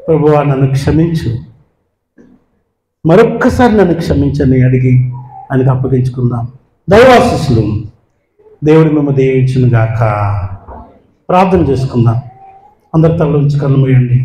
ప్రభువా నన్ను క్షమించు, మరొక్కసారి నన్ను క్షమించని అడిగి ఆయనకు అప్పగించుకుందాం. దైవాశీస్సులు దేవుడి మిమ్మల్ని దీవించును గాక. ప్రార్థన చేసుకుందాం. అందరి తల నుంచి కన్ను మూయండి.